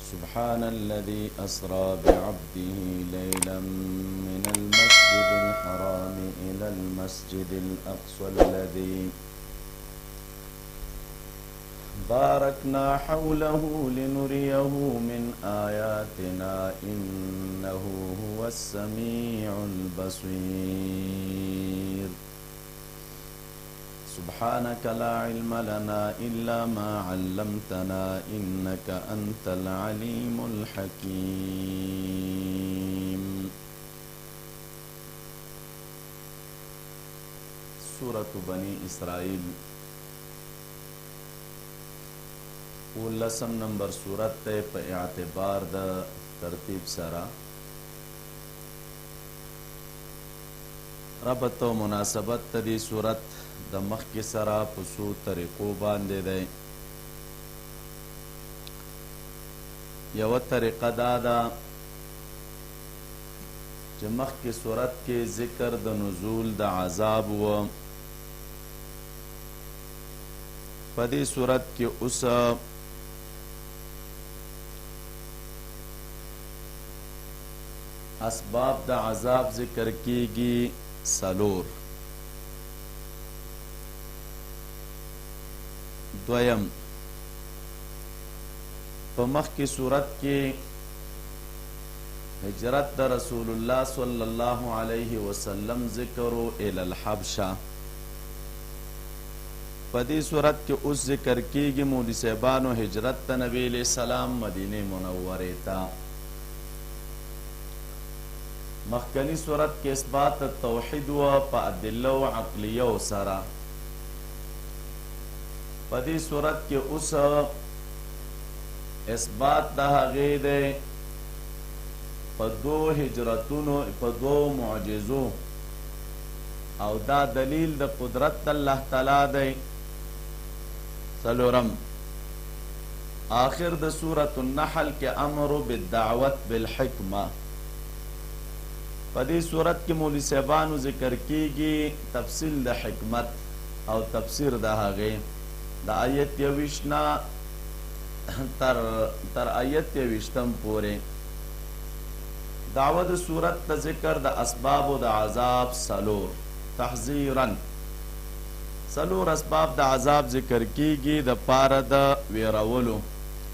سبحان الذي أسرى بعبده ليلا من المسجد الحرام إلى المسجد الأقصى الذي باركنا حوله لنريه من آياتنا إنه هو السميع البصير سبحانك لا علم لنا إلا ما علمتنا إنك أنت العليم الحكيم. سورة بني إسرائيل 19 نمبر سورت تے پا اعتبار دا ترتیب سرا ربط و مناسبت تا دی سورت دا مخ کی سرا پسو طریقو باندے دے. یو طریقہ دادا چه مخ کی سورت کے ذکر دا نزول دا عذاب و پا دی سورت کی اس اسباب دا عذاب ذکر کیگی سلور. دویم پا مخ کی صورت کی ہجرت دا رسول اللہ صلی اللہ علیہ وسلم ذکرو الی الحبشہ. پا دی صورت کی اس ذکر کیگی مولی صاحبانو ہجرت دا نبی علیہ السلام مدینہ منوری تا. مخکنی صورت کے اثبات توحید و پا ادلہ و عقلیہ و سرا. پا دی صورت کے اس اثبات دا غید پا دو ہجرتونو پا دو معجزو او دا دلیل دا قدرت اللہ تعالی دے. سلورم آخر دا سورة النحل کے امر بالدعوت بالحکمہ. پدی صورت کی مولی صاحبانو ذکر کیگی تفصیل دا حکمت او تفسیر دا غی دا آیت یوشنا تر آیت یوشتم پورے. دعوت صورت دا ذکر دا اسباب دا عذاب سلور تحذیرن سلور اسباب دا عذاب ذکر کیگی دا پار دا ویرولو.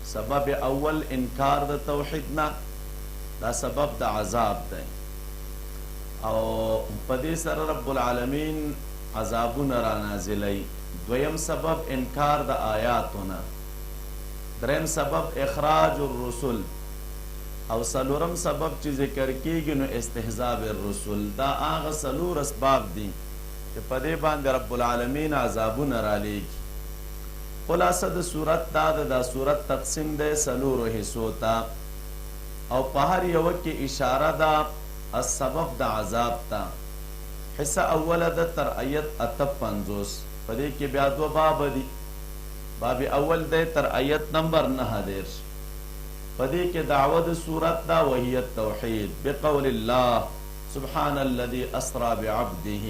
سبب اول انکار دا توحیدنا دا سبب دا عذاب دا او پدی سر رب العالمین عذابون را نازلی. دویم سبب انکار دا آیاتونا. درم سبب اخراج الرسل او سلورم سبب چی ذکر کیگی نو استحزاب الرسل. دا آغا سلور اسباب دی کہ پدی باند رب العالمین عذابون را لیگی. خلاصہ دا صورت دا صورت تقسیم دے سلور و حصوتا او پہر یوکی اشارہ دا السبب دا عذاب تا. حصہ اول دا تر آیت 58 پدی کی بیادو باب دی. باب اول دے تر آیت نمبر 9 پدی کی دعوت صورت دا وہی التوحید بقول اللہ سبحان الذي اسرا بعبده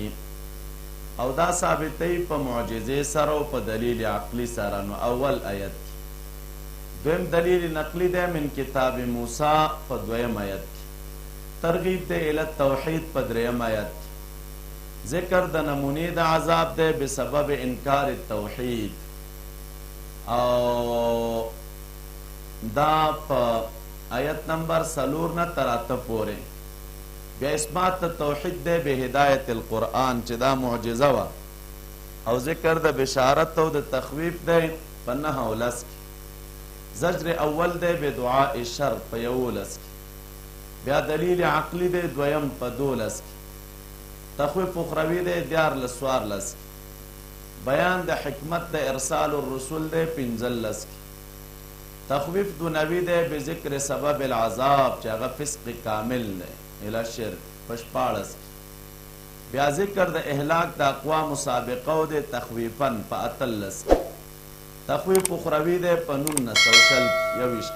او دا ثابتی پا معجزے سرو پا دلیل عقلی سرانو اول آیت. دویم دلیل نقلی دے من کتاب موسیٰ پا دویم آیت. ترغیب دے التوحید پا دریم آیت. ذکر دا نمونی دا عذاب دے بسبب انکار التوحید او دا پا آیت نمبر سلورنا تراتب پورے. بیا اسمات توحید دے بے ہدایت القرآن چی دا معجزہ وا او ذکر دا بشارت او دا تخویف دے پنہ اولس کی. زجر اول دے بے دعاء شر پیولس کی. بیا دلیل عقلی دے دویم پا دولس کی. تخویف اخروی دے دیار لسوار لس کی. بیان دے حکمت دے ارسال الرسول دے پنزل لس کی. تخویف دنوی دے بذکر سبب العذاب چاگا فسق کامل دے الى شرک پشپاڑس کی. بیا ذکر دے احلاک دا اقوام سابقو دے تخویفن پا اتلس کی. تخویف اخروی دے پا نون سوشل کی یوشت.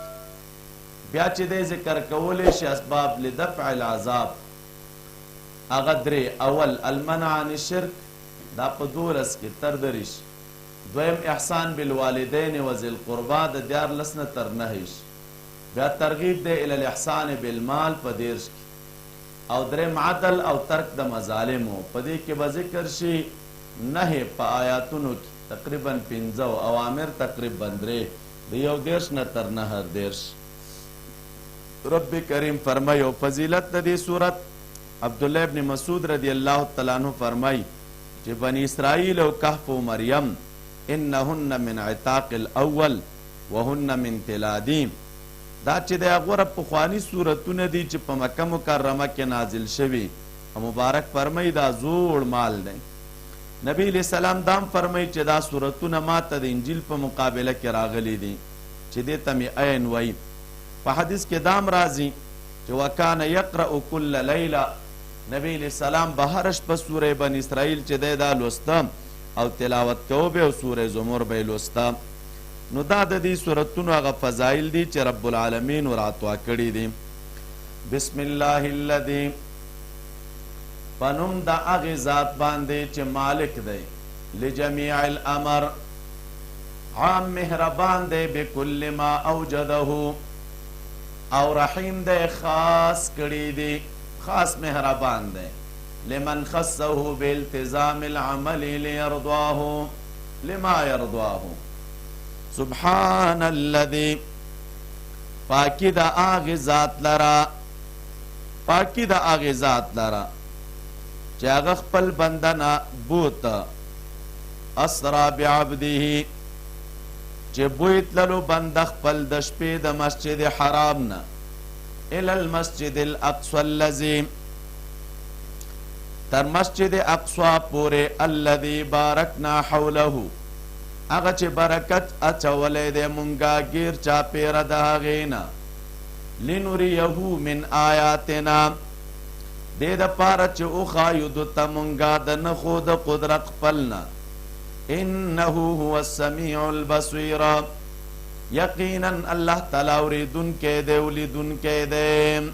بیا چی دے ذکر کولیش اسباب لدفع العذاب اغدر اول المنع عن الشرک دا پا دولس کی تردرش. دویم احسان بالوالدین و ذی القربا دا دیار لسن تر نهش. بیا ترغیب دی الی الاحسان بالمال په 13 کې او دریم عدل او ترک د مظالمو په دې کې به ذکر شي نه په آیاتونو کې تقریبا 15 اوامر تقریبا 3 د 11 نه تر 19 رب کریم فرمایي او فضیلت د دې صورت عبدالله ابن مسعود رضی الله تعالی عنہ فرمایي چې بنی اسرائیل او کهف و مریم انهن من عتاق الاول وهن من تلادیم دا چې د غوړه پخوانی صورتونه دي چې په مکه مکرمه کې نازل شوي او مبارک فرمایي دا زوړ مال دی نبی علیہ السلام دام فرمایي چې دا صورتونه ماته د انجیل په مقابله کې راغلي دي چې دې ته مې عین وایي په حدیث کې دام راځي چې وکانه یقرأ کل لیله نبی علیہ السلام به هر شپه سوره بنی اسرائیل چې دی دا لوسته او تلاوت کوو به او سوره زمر به لوسته نو دا د دې سورتونو هغه فضایل دي چې رب العالمین وراتوا کړي دي بسم الله الذي پنوم دا هغې ذات باندې چې مالک دی لجمیع الامر عام مهربان دی بکل ما اوجده او رحیم دی خاص کړي دي خاص مهربان دی لمن خصه بالتزام العمل ليرضاه لما يرضاه سبحان الذي پاکی دا آغی ذات لرا پاکی دا آغی ذات لرا چه آغا خپل بندنا بوت اسرا بعبده چه بویت للو بند خپل دشپی دا مسجد حرامنا الى المسجد الاقصى الذي تر مسجد اقصى پورے الذي بارکنا حوله اغه چې برکت اچولې د مونږه غیر چا پیر د هغینا لنوریه من آیاتنا د د پاره چې او خایود ته مونږه د نه خود قدرت خپلنا انه هو السميع البصير یقینا الله تعالی اوریدون کې دی ولیدون کې دی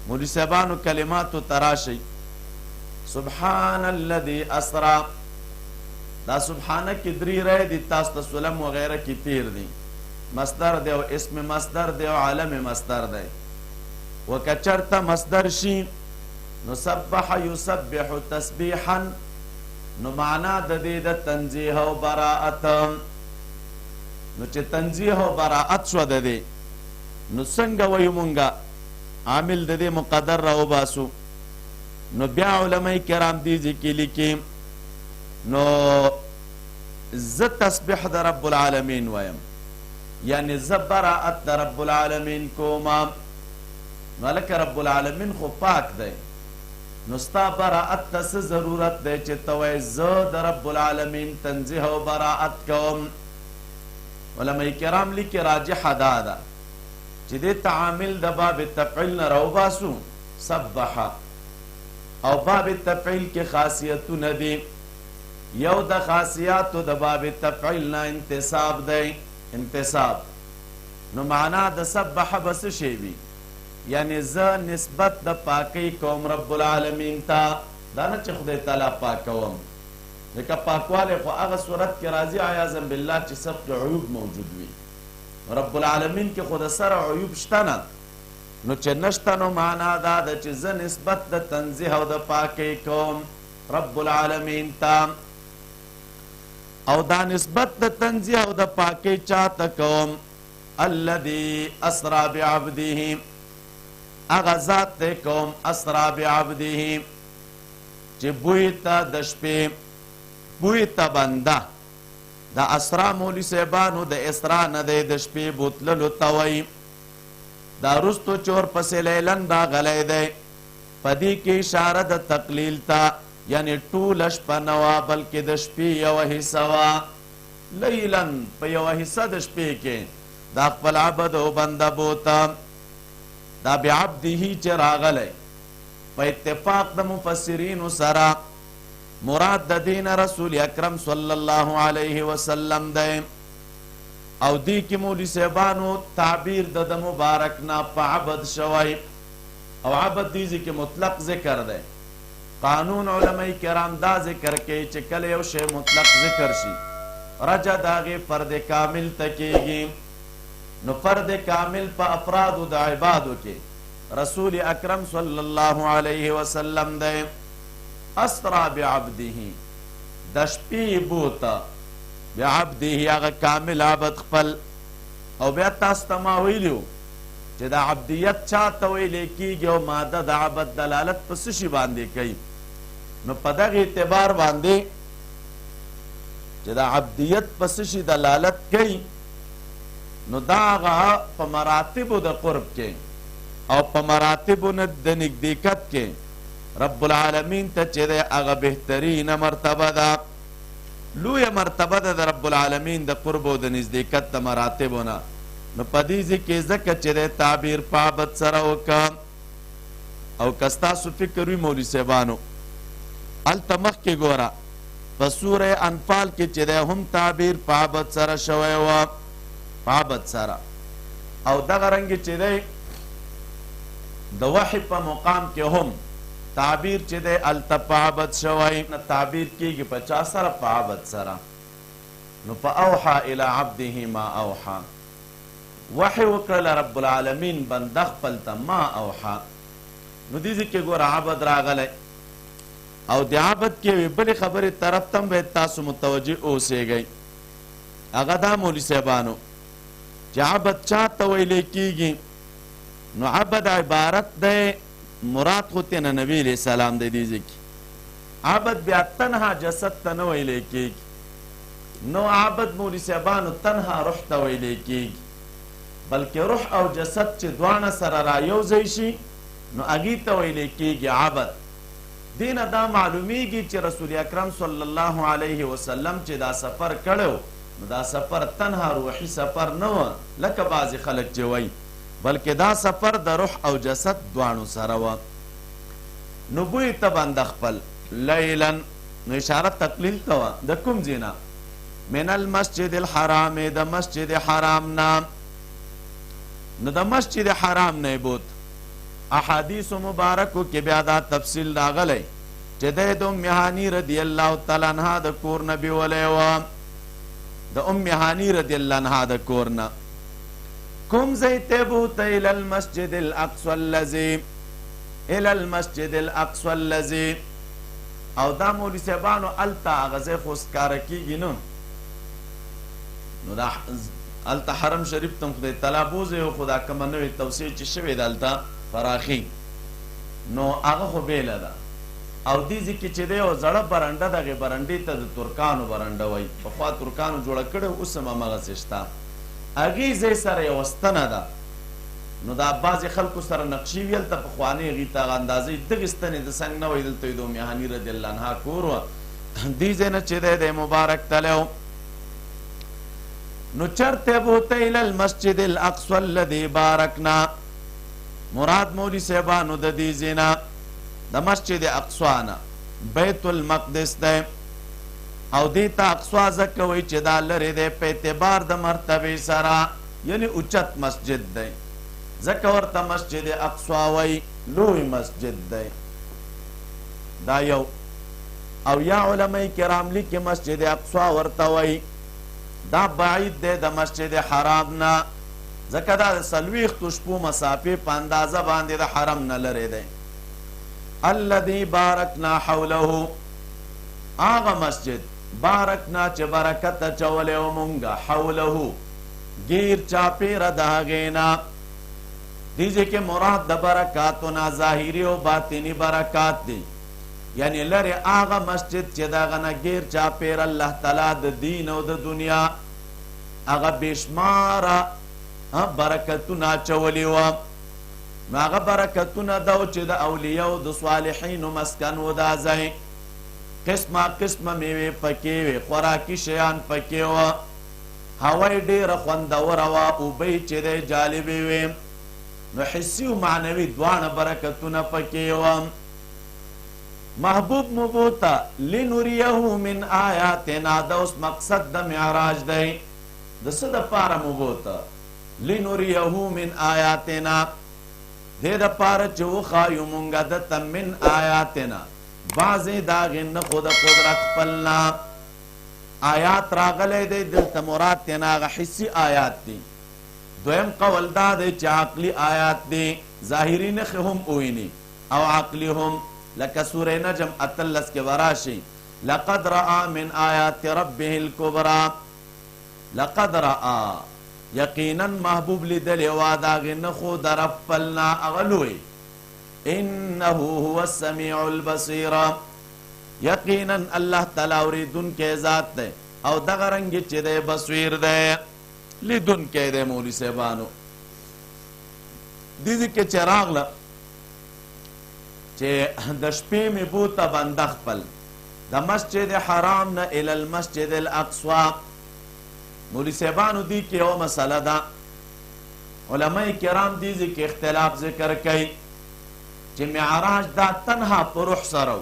مولوی صاحبانو کلماتو تراشی سبحان الذي اسرا دا سبحانه کې درې رای دي تاسو ته سلم وغیره کې تیر دي مصدر دی او اسم مصدر دی او عالم مصدر دی وکچرته مصدر شي نو سبح یسبح تسبیحا نو معنا د دې د تنزیه او براءت نو چې تنزیه او براءت شو د دې نو څنګه وایو مونږه عامل د دې مقدر راو باسو نو بیا علماء کرام دي ذکر لیکي نو ز تسبیح د رب العالمین ویم یعنی ز براءت د رب العالمین کوما نو لکه رب العالمین خو پاک دی نو ستا براءت ته ضرورت دی چې توی ز د رب العالمین تنزیه او براءت کوم علماء کرام لیکي راجح دا ده چې دې تعامل د باب تفعیل نه راوباسو سبح او باب تفعیل کې خاصیتونه دي یو د خاصیاتو د باب تفعیل نه انتصاب دی انتصاب نو معنا د سبح بس شی وی یعنی ز نسبت د پاکی کوم رب العالمین تا دا نه چې خدای تعالی پاک کوم ځکه پاکواله خو هغه صورت کې راځي عیاذا بالله چې سخت عیوب موجود وي رب العالمین کې خود سره عیوب شته نه نو چې نشته نو معنا دا د چې ز نسبت د تنزیه او د پاکی کوم رب العالمین تا او دا نسبت د تنزیه او د پاکی چاته کوم الذي اسرا بعبده اغا ذات ته کوم اسرا بعبده چې بویتا د شپې بویتا بنده دا اسرا مولی صاحبانو د اسرا نه د شپې بوتللو توي دا رستو چور پسې لیلن دا غلی دی پدې کې اشاره د تقلیل تا یعنی ټول شپه نوا بلکې د شپې یو حصه وا لیلن په یو حصه د شپې کې دا خپل عبد او بنده بوتا دا بعبده چې راغلی په اتفاق د مفسرین سره مراد د دین رسول اکرم صلی الله علیه وسلم دی او دی کی مولی صاحبانو تعبیر د مبارک نا په عبد شوی او عبد دیزی کی مطلق ذکر دی قانون علماء کرام دا ذکر کئی چې کله یو شی مطلق ذکر شی رجع داغی فرد کامل تکیگی نو فرد کامل په افرادو د عبادو کې رسول اکرم صلی الله علیه وسلم دی. اسرا بعبده د شپې بوته بعبده هغه کامل عبد خپل. او بیا تاسو ته ما ویلو چې د عبدیت چاته ویلی کېږي او ماده د عبد دلالت په څه شي باندې کوي. نو په دغه اعتبار باندې چې د عبدیت په څه شي دلالت کوي نو دا هغه په مراتبو د قرب کې او په مراتبو نه د نږدېکت کې رب العالمین ته چې دی هغه بهترینه مرتبه ده، لویه مرتبه ده د رب العالمین د قرب او د نږدېکت د مراتبو نه. نو په دې ځای کې ځکه چې دی تعبیر په عبد سره وکړه. او که ستاسو فکر وي مولوي صاحبانو هلته مخکې ګوره په سوره انفال کې چې دی هم تعبیر په عبد سره شوی و، په عبد سره. او دغه رنګې چې دی د وحي په مقام کې هم تعبیر چې دی هلته په عبد شوی، تعبیر کېږي په چا سره؟ په عبد سره. نو فاوحى الى عبده ما اوحى، وحي وکړله رب العالمین بنده خپل ته ما اوحى. نو دې ځای کې ګوره عبد راغلی او د عبد کې یوې بلې خبرې طرف ته هم باید تاسو متوجه اوسېږئ. هغه دا مولوي صاحبانو چې عبد چا ته ویلی کېږي نو عبد عبارت دی مراد خو تېنه نبي علیه السلام دی. دې ځای کې عبد بیا تنها جسد ته نه ویلی کېږي. نو عبد مولوي صاحبانو تنها روح ته ویلی کېږي، بلکې روح او جسد چې دواړه سره را یو ځای شي نو هغې ته ویلی کېږي عبد. دینه دا معلومیږي چې رسول اکرم صلی الله علیه وسلم چې دا سفر کړی نو دا سفر تنها روحي سفر نه و لکه بعضې خلک چې وایي، بلکې دا سفر د روح او جسد دواړو سره و. نو بوی ته بنده خپل لیلا، نو اشاره تقلیل ته وه د کوم ځای نه؟ من المسجد الحرام، د مسجد حرام نه. نو د مسجد حرام نه بوت. احادیث مبارکو کې بیا دا تفصیل راغلی چې دی د ام هانی رضی الله تعالی عنها د کور نه بیولی وه، د ام هانی رضی الله عنها د کور نه. کوم ځای ته بوته؟ الی المسجد الاقصی الذی، الی المسجد الاقصی الذی. او دا مولوي صاحبانو هلته هغه ځای خو ښکاره کېږي نه، نو دا هلته حرم شریف ته خدای تعالی بوځي او خو دا کومه نوې توسعه چې شوې ده هلته فراخي نو هغه خو بیله ده. او دې ځای کې چې دی یو زړه برنډه دغې برنډې ته د ترکانو برنډه وایي، پخوا ترکانو جوړه کړې اوس هم همغسې شته. هغې ځای سره یوه ستنه ده، نو دا بعضې خلکو سره نقشې وي هلته پخوانۍ هغې ته هغه اندازې دغې ستنې د څنګ نه وایي. دلته یې د ام هاني رضی الله عنها کور وه. دې ځای نه چې دی دی مبارک تلی و. نو چرته بوته الی المسجد الاقصی الذي بارکنا، مراد مولوي صاحبانو د دې ځای نه د مسجد اقصی نه بیت المقدس دی. او دې ته اقصی ځکه وایي چې دا لرې دی په اعتبار د مرتبې سره، یعنی اوچت مسجد دی ځکه ورته مسجد اقصی وایي، لوی مسجد دی دا یو. او یا علماء کرام لیکي مسجد اقصی ورته وایي دا بعید دی د مسجد حرام نه، ځکه دا د 40 شپو مسافې په اندازه باندې د حرم نه لرې دی. الذي بارکنا حوله، هغه مسجد بارکنا چې برکت اچولی و مونږه حوله غیر چاپېره د هغې نه. دې ځای کې مراد د برکاتو نه ظاهري او باطني برکات دی، یعنی لرې هغه مسجد چې د هغه نه غیر چاپېره الله تعالی د دین او د دنیا هغه بېشماره برکتونه اچولي وه. نو هغه برکتونه دا و چې د اولیاو د صالحینو مسکن و دا ځای، قسمه قسمه میوې پکې وې، خوراکي شیان پکې وه، هوا یې ډېره خوندوره وه، اوبه چې دی جالبې وې. نو حسي و معنوي دواړه برکتونه پکې وه. محبوب مو بوته لنریه من آیاتنا، دا اوس مقصد د معراج دی. د څه دپاره مو بوته؟ لنریه من آیاتنا، دې دپاره چې وښایو مونږه دته من آیاتنا بعضې د هغې نښو د قدرت خپل نه. آیات راغلی دی دلته مراد تېنه هغه حسي آیات دي، دویم قول دا دی چې عقلی آیات دی، ظاهری نخ هم اوینی او عقلی هم، لکه سوره نجم 18 کې وراشي لقد رأى من آیات ربه الکبرى، لقد رأى یقینا محبوب لیدلی وا د هغې نښو د رب خپلنا هغه لوی، انه هو السمیع البصیر، یقینا الله تعالی اوریدونکی ذات دی او دغه رنګې چې دی بصیر دی لیدونکی دی. مولوي صاحبانو دې ځای کې چې راغله چې د شپې مې بوته بنده خپل د مسجد حرام نه الی المسجد الاقصی. مولوي صاحبانو دی کې یو مسله ده، علماء کرام دی کې اختلاف ذکر کوي چې معراج دا تنها په روح سره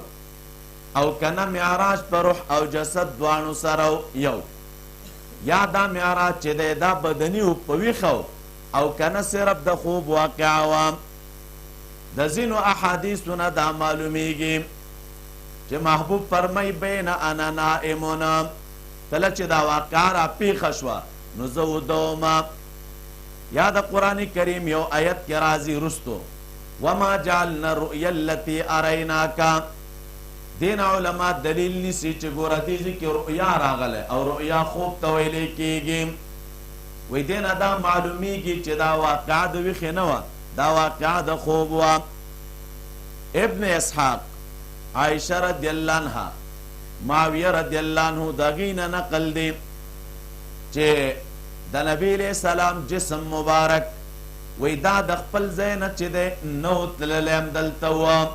او کنه معراج په روح او جسد دوانو سره یو، یا دا معراج چې دی دا بدني او په ویښه او کنه صرف د خوب واقعه وه. د ځینو احادیثو نه دا معلومیږي چې محبوب فرمای بین انا نائمون، کله چې دا واقعه را پیښه شوه نو زه ودومه. یا د قرآن کریم یو آیت کې راځي رستو وما جعلنا الرؤیا التي اریناک، دین علما دلیل نیسي چې ګوره دې ځای کې رؤیا راغلی او رؤیا خوب ته ویلی کېږي. وی دینه دا معلومیږي چې دا واقعه د ویښې نه وه، دا واقعه د خوب وه. ابن اسحاق، عائشه رضی الله عنها، معاویه رضی الله عنه د هغې نه نقل دی چې د نبی علیه السلام جسم مبارک وی دا د خپل ځای نه چې دی نه تللی همدلته وه.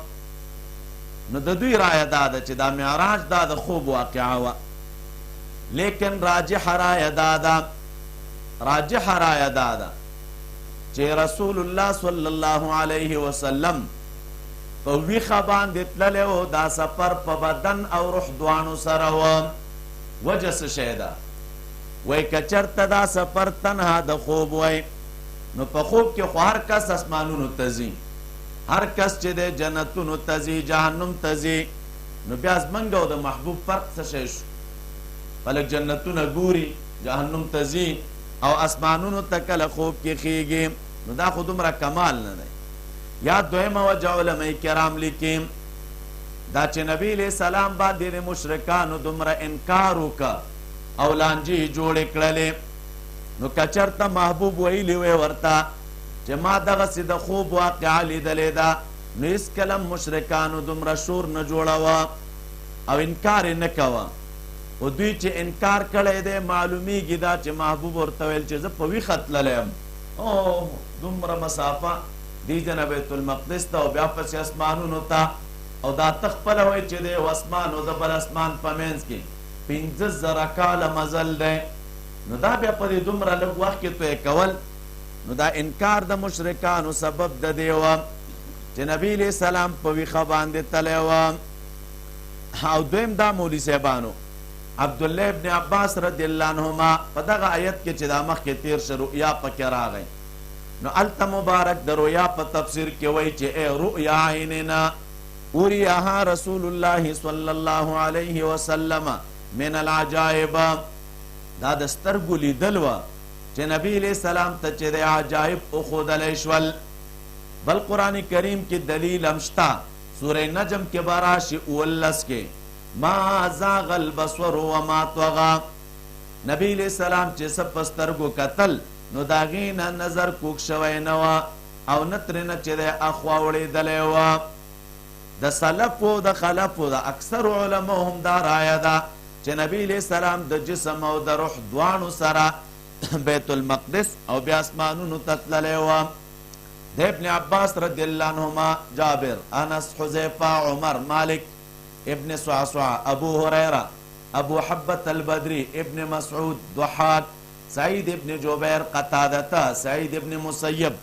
نو د دوی رایه دا ده چې دا معراج دا د خوب واقعه وه، لیکن راجحه رایه دا ده، راجحه رایه دا ده چې رسول الله صلی الله علیه وسلم په ویښه باندې تللی و، دا سفر په بدن او روح دواړو سره و. وجه څه شی ده؟ وی که چېرته دا سفر تنها د خوب وی نو په خوب کې خو هر کس اسمانونو ته ځي، هر کس چې دی جنتونو ته ځي، جهنم ته ځي. نو بیا زمونږ او د محبوب فرق څه شی شو؟ خلک جنتونه ګوري، جهنم ته ځي او اسمانونو ته کله خوب کې خیږي، نو دا خو دومره کمال نه دی. یا دویمه وجه علماء کرام لیکي دا چې نبی علیہ السلام باندې د مشرکانو دومره انکار وکړه او لانجې جوړې کړلې، نو که چېرته محبوب ویلي وی ورته چې ما دغسې د خوب واقعه لیدلې ده، نو هېڅکله مشرکانو دومره شور نه جوړوه او انکار یې نه کوه. خو دوی چې انکار کړی دی معلومیږي دا چې محبوب ورته ویل چې زه په ویښه تللی یم، او دومره مسافه دیجه نه بیت المقدس ته او بیا پسې اسمانونو ته، او دا ته خپله وایي چې دی یو اسمان او د بل اسمان په منځ کې 15,000 کاله مزل دی. نو دا بیا په دې دومره لږ وخت کې توی کول، نو دا انکار د مشرکانو سبب د دې وه چې نبی علیه السلام په ویښه باندې تللی وه. او دویم دا مولوي صاحبانو عبدالله ابن عباس رضی الله عنهما په دغه آیت کې چې دا مخکې تیر شه رؤیا پکې راغی، نو هلته مبارک د رؤیا په تفسیر کې وایي چې ای رؤیا عیننا اوریها رسول الله صلی الله علیه وسلم من العجائب، دا د سترګو لیدل وه چې نبی علیہ السلام ته چې د عجایب اخودلی شول. بل قرآن کریم کې دلیل هم شته، سوره نجم کې به راشي 19 کې ما زاغ البصر وما طغى، نبی علیہ السلام چې څه په سترګو کتل نو د هغې نه نظر کوږ شوی نه وه او نه ترېنه چې دی اخوا وړېدلی وه. د سلفو د خلفو د اکثرو علماو هم دا رایه ده چې نبی علیہ السلام د جسم او د روح دواړو سره بیت المقدس او بیا اسمانونو ته تللی وه. د ابن عباس رضی الله عنهما، جابر، انس، حذیفه، عمر، مالک ابن صعصع، ابو هریره، ابو حبة البدری، ابن مسعود، ضحاک، سعید ابن جبیر، قتادته، سعید ابن مسیب،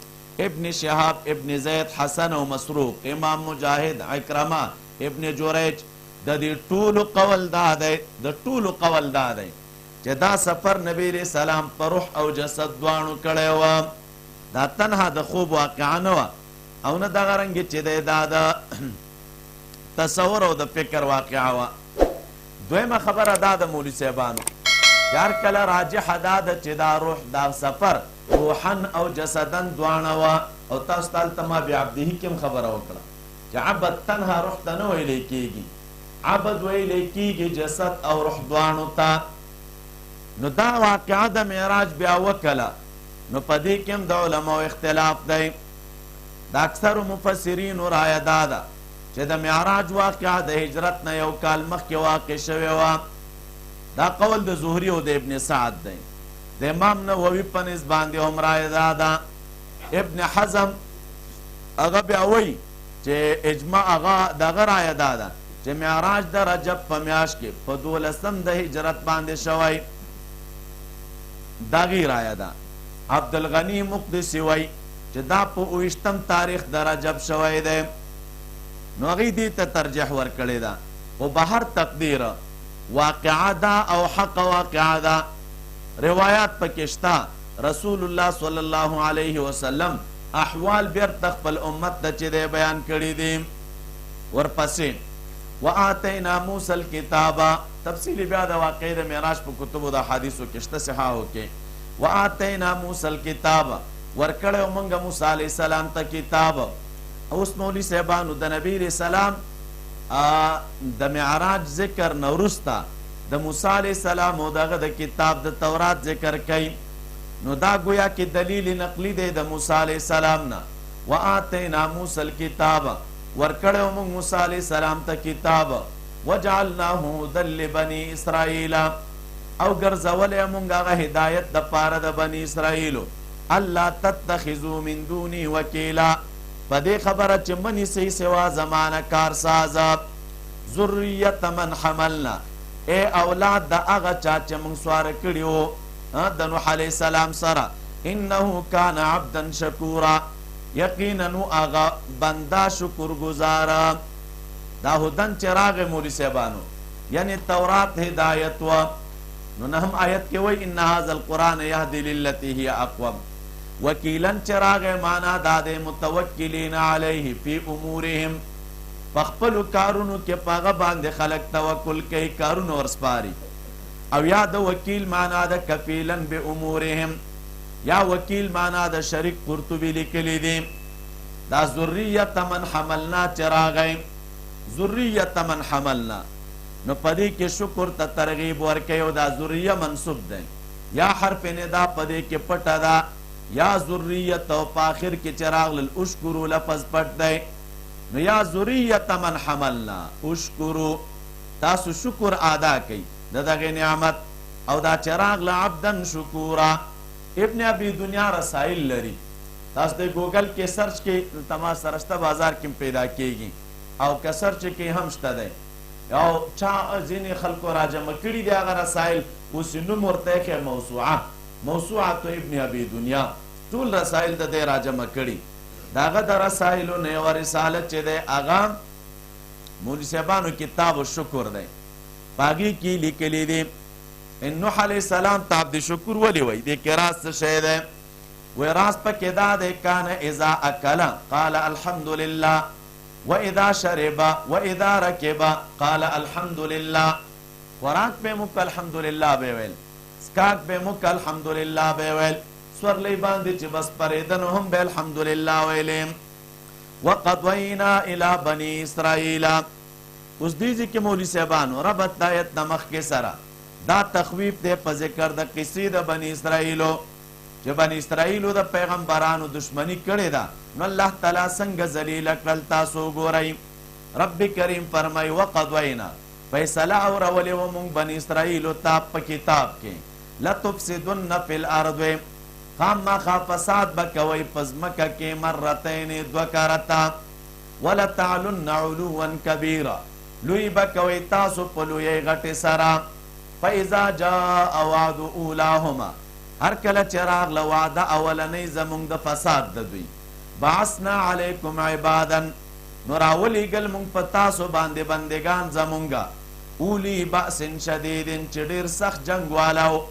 ابن شهاب، ابن زید، حسن و مسروق، امام مجاهد، عکرمه، ابن جریج، د دې ټولو قول دا دی، د ټولو قول دا دی چې دا سفر نبی علیہ السلام په روح او جسد دواړو کړی وه، دا تنها د خوب واقعه نه وه او نه دغه رنګې چې دی دا د تصور او د فکر واقعه وه. دویمه خبره دا د مولوي صاحبانو یار کله راجح دا ده چې دا روح دا سفر روحن او جسدن دواړه وه او تاسو ته هلته ما بعبده کې هم خبره وکړه چې عبد تنها روح ته نه ویلی کېږي، عبد ویلی کېږي جسد او روح دواړو ته. نو دا واقعه د معراج بیا وکړه. نو په دې کې هم د علماو اختلاف دی. د اکثرو مفسرینو رایه دا ده چې د معراج واقعه د هجرت نه 1 کال مخکې واقع شوې وه. دا قول د زهري او د ابن سعد دی. د امام نووي په نسبت باندې هم رایه دا ده. ابن حزم هغه بیا وایي چې اجماع هغه دغه رایه دا ده چې معراج د رجب په میاشت کې په 12 د هجرت باندې شوی. دغه رایه ده. عبدالغنی مقدسی وایي چې دا په 28 تاریخ د رجب شوی دی. نو هغې دې ته ترجیح ورکړې ده. خو به هر تقدیر واقعه ده او حق واقعه ده. روایات پکې شته. رسول الله صلی الله علیه وسلم احوال بیرته خپل امت ته چې دی بیان کړي دي. ورپسې وآتینا موسی الکتاب، تفصیلی بیا د واقعې د معراج په کتبو د حدیثو کې شته صحاحو کې. وآتینا موسی الکتاب، ورکړی موږ موسی علیه السلام ته کتاب. اوس مولوي صاحبانو د نبی علیه السلام د معراج ذکر نه وروسته د موسی علیه السلام او دغه د کتاب د تورات ذکر کوي. نو دا گویا کې دلیل نقلی دی د موسی علیه السلام نه. وآتینا موسی الکتاب، ورکړی موږ موسی علیه السلام ته کتاب. وجعلناه هدی لبني اسرائیل، او ګرځولی موږ هغه هدایت د پاره د بني اسرائیلو. الله تتخذوا من دوني وکیلا، په دې خبره چې منیسئ سوا زمانه کارسازه. ذریة من حملنا، ای اولاد د هغه چا چې موږ سواره کړي وو د نوح علیه السلام سره. انه کان عبدا شکورا، یقینا هغه بنده شکر گزاره. دا هدن چې راغی مولوي صاحبانو یعنی تورات هدایت و. نو نهم آیت کې وایي ان هذا القرآن یهدی للتی هی اقوم. وکیلا چې راغی معنا دا د متوکلین علیه فی امورهم، په خپلو کارونو کې په هغه باندې خلک توکل کوي، کارونه ورسپاري. او یا د وکیل معنا د کفیلا بامورهم، یا وکیل معنا د شریک قرطبی لیکلی دی. دا ذریة من حملنا چې راغی، ذریة من حملنا، نو پدې کې شکر ته ترغیب ورکوي او دا ذریه منصوب دی. یا حرف ندا پدې کې پټه ده، یا ذریة او په آخر کې چې راغلل اشکرو لفظ پټ دی. نو یا ذریة من حملنا اشکرو، تاسو شکر ادا کوي د دغه نعمت. او دا چې راغله عبدا شکورا. ابن ابي دنیا رسائل لري، تاسو د ګوګل کې سرچ کې تمام سرشته بازار کې پیدا کیږي او که سرچ کې هم شته دی. او چا ځینې خلکو راجمع کړي دي هغه رسائل، اوس نوم ورته کې موسوعه ابن ابي دنیا، ټول رسائل د دې راجمع کړي. داغه د رسائلو نه یوه رساله چې دی هغه مولوي صاحبانو کتاب الشکر دی. په هغې کې لیکلي دي نوح علیه السلام ته عبد شکور ولې وایي؟ دې کې راز څه شی دی؟ وایي راز پکې دا دی کان اذا اکل قال الحمد لله، واذا شرب واذا رکب قال الحمد لله. خوراک به موږ الحمد لله به ویل، سکاک به موږ الحمد لله به ویل، سورلی باندې چې بس پرېدنو هم به الحمد لله ویلې. وقضینا الی بني اسرائیل، اوس دې کې مولوي صاحبانو ربط د آیت د مخکې سره دا تخویف دی په ذکر د قصې د بني اسرائیلو چې بني اسرائیلو د پیغمبرانو دشمنی کړې ده. نو الله تعالی څنګه ذلیله کړل تاسو ګورئ. رب کریم فرمایي وقضینا، فیصله اورولې وه موږ بني اسرائیلو ته په کتاب کې لتفسدن فی الارض، خامخا فساد به کوئ په ځمکه کې مرتین دوه کرته، ولتعلن علوا کبیرا، لوی به کوئ تاسو په لویۍ غټې سره. فاذا جاء وعد اولاهما، هر کله چې راغله وعده اولنۍ زمونږ د فساد د دوی. بعثنا علیکم عبادا، نو راولیږل مونږ په تاسو باندې بندگان زمونږه. اولی بأس شدید، چې ډېر سخت جنګ والا و.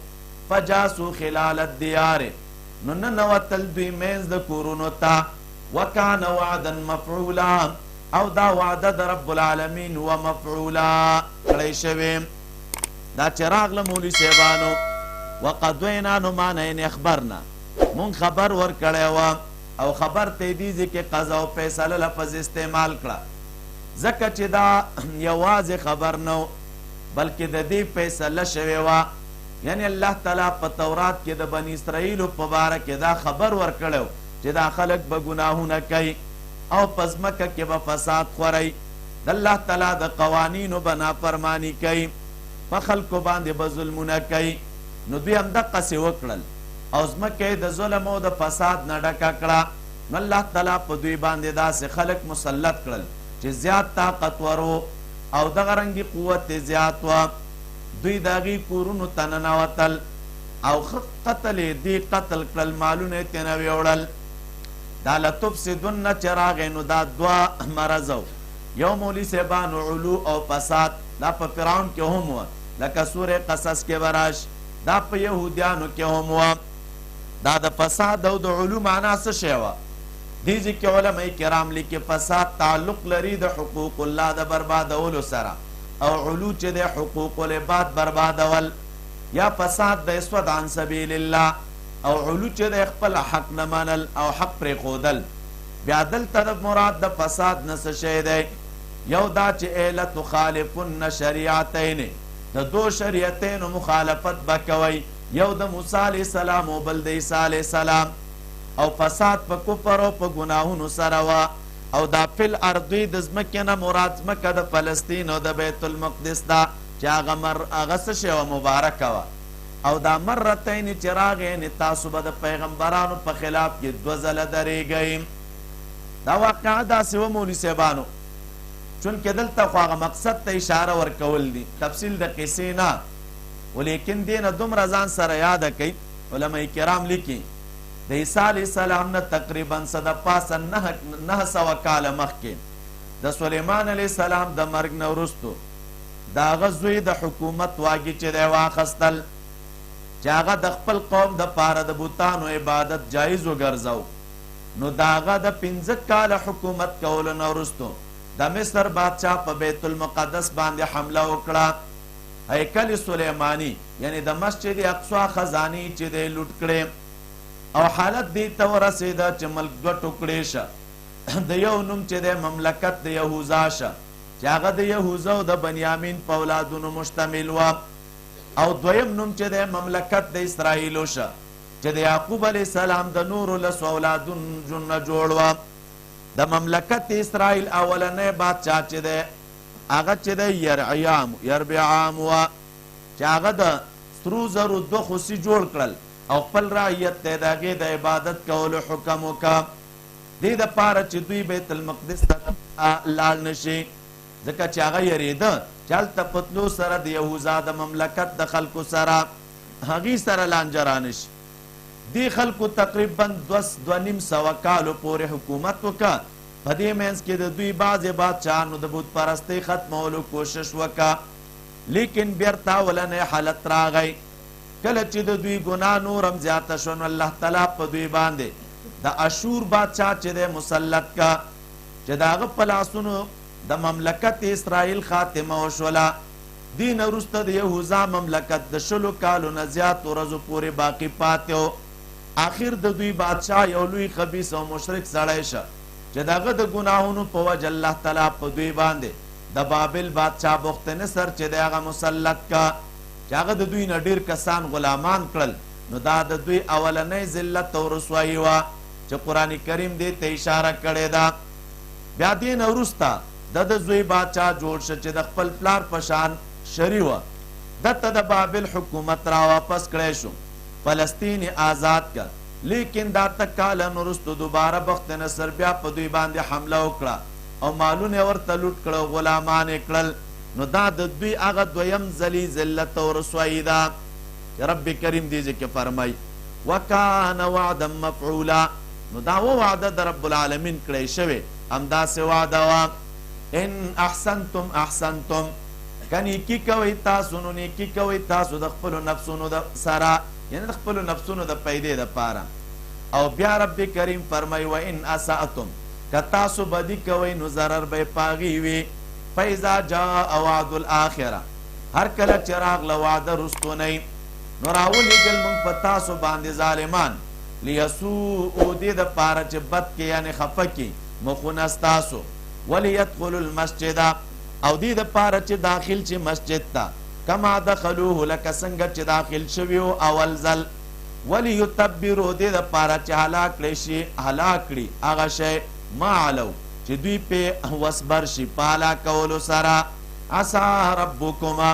فجاسو خلال الدیار، نو ننوتل دوی منځ د کورونو ته. وکان وعدا مفعولا، او دا وعده د رب العالمین و مفعولا کړی شوې. دا چې راغله مولوي صاحبانو وقضینا نو معنی نه اخبرنا مون خبر ورکړی و او خبر ته دي چې قضا او فیصله لفظ استعمال کړه ځکه چې دا یوازې خبر نو بلکې د دې فیصله شوې وه یعنی الله تعالی په تورات کې د بني اسرائیلو په باره کې دا خبر ورکړی چې دا خلک به ګناهونه کوي او په ځمکه کې به فساد خوروي د الله تعالی د قوانینو به نافرماني کوي په خلکو باندې به ظلمونه کوي نو دوی همدقسې وکړل او ځمکه یې د ظلم او د فساد نه ډکه کړه نو الله تعالی په دوی باندې داسې خلک مسلط کړل چې زیات طاقتور وو او دغه رنګې قوت یې زیات وه دوی د هغې کورونو ته ننوتل او قتل یې دی قتل کړل مالونه یې ترې نه ویوړل دا لتفسدن چې راغی نو دا دوه مرض یو مولي صاحبانو علو او فساد دا په فرعون کې هم وه لکه سورې قصص کې به راشي دا په یهودیانو کې هم وه دا د فساد او د علو معنا څه شی وه دې ځای کې علماء کرام لیکي فساد تعلق لري د حقوق الله د بربادولو سره او علو چې د حقوق العباد بربادول یا فساد د اسود عن سبیل الله او علو چې د خپل حق نه منل او حق پرېښودل بیا دلته د مراد د فساد نه څه شی دی یو دا چې ایله تخالفن شریعتین د دو شریعتینو مخالفت به کوئ یو د موسی علیه السلام او بل د عیسی علیه السلام او فساد په کفر او په ګناهونو سره وه او دا فل ارضی د ځمکې نه مراد ځمکه د فلسطین او د بیت المقدس ده چې هغه څه شی وه مبارکه وه او دا مرتین چې راغی تاسو به د پیغمبرانو په خلاف کې دوه ځله درېږئ دا واقعه داسې وه مولي صاحبانو چونکې دلته خو هغه مقصد ته اشاره ورکول دي تفصیل د قصې نه ولیکن دې نه دومره ځان سره یاده کوي علما کرام لیکي د عیسی علیه السلام نه تقریبا څه د پاسه 900 کاله مخکې د سلیمان علیه السلام د مرګ نه وروستو د هغه زوی د حکومت واګې چې دی واخیستل چې هغه د خپل قوم دپاره د بوتانو عبادت جایز وګرځو نو د هغه د 15 کاله حکومت کولو نه وروستو د مصر بادشاه په بیت المقدس باندې حمله وکړه هیکل سلیمانی یعنی د مسجد اقصی خزانې چې دی لوټ کړې او حالت دې ته ورسېده چې ملک دوه ټوکړې شه د یو نوم چې دی مملکت د یهوذا شه چې هغه د یهوذا او د بنیامین په اولادونو مشتمل و او دویم نوم چې دی مملکت د اسرائیلو شه چې د یعقوب علیه السلام د نورو لسو اولادونو نه جوړ و د مملکت اسرائیل اولنی بادشاه چې دی هغه چې دی یربعام و چې هغه د سرو زرو دوه خوسي جوړ کړل او خپل رعیت ته د هغې د عبادت کولو حکم وکړه دې دپاره چې دوی بیت المقدس ته لاړ نه شي ځکه چې هغه یېرېده چې هلته په تلو سره د یهوذا د مملکت د خلکو سره هغې سره لانجه رانه شي دې خلکو تقریبا 2.5 کالو پورې حکومت وکړه په دې منځ کې د دوی بعضې بادشاهانو د بت پرستۍ ختمولو کوشش وکړه لیکن بیرته اولنی حالت راغی کله چې د دوی ګناه نور هم زیاته شوه نو الله تعالی په دوی باندې د اشور بادشاه چې دی مسلط کا چې د هغه په لاسونو د مملکت اسرائیل خاتمه وشوله دې نه وروسته د یهوذا مملکت د 20 کالو نه زیات ورځو پورې باقي پاتې و آخر د دوی بادشاه یو لوی خبیث او مشرک سړی شه چې د هغه د ګناهونو په وجه الله تعالی په دوی باندې د بابل بادشاه بخت نصر چې دی هغه مسلط کا چې هغه د دوی نه ډېر کسان غلامان کړل نو دا د دوی اولنی ذلت او رسوایي وه چې قرآن کریم دې ته اشاره کړې ده بیا دې نه وروسته د زوی بادشاه جوړ شه چې د خپل پلار په شان شری وه دته د بابل حکومت را واپس کړی شو فلسطین آزاد کړ لیکن دا تک کاله نه وروستو دوباره بخت نصر بیا په دوی باندې حمله وکړه او مالونه یې ورته لوټ کړه غلامان یې کړل نو دا د دوی هغه دویم ځلي ذلت او رسوایي ده چې رب کریم دې ځای کې فرمایي وکان وعدا مفعولا نو دا وعده د رب العالمین کړی شوې همداسې وعده وه ان احسنتم احسنتم که نیکي کوئ تاسو نو نیکي کوئ تاسو د خپلو نفسونو سره یعنې د خپلو نفسونو د پیدې دپاره او بیا رب کریم فرمایي و ان اسأتم که تاسو بدي کوئ نو ضرر به یې په هغې وي فاذا جاء وعد الاخره هر کله چې راغله وعده رستونی نو راولیږل موږ په تاسو باندې ظالمان لیسوء دې دپاره چې بد کې یعنې خفه کې مخونه ستاسو ولیدخلوا المسجد او دې دپاره چې داخل چې مسجد ته کما دخلوه لکه څنګه چې داخل شوي وو اول ځل ولیتبروا دې دپاره چې هلاک کړی شي هلاک کړي هغه شی ما علو چې دوی پې وسبر شي په هلاکولو سره عسى ربکما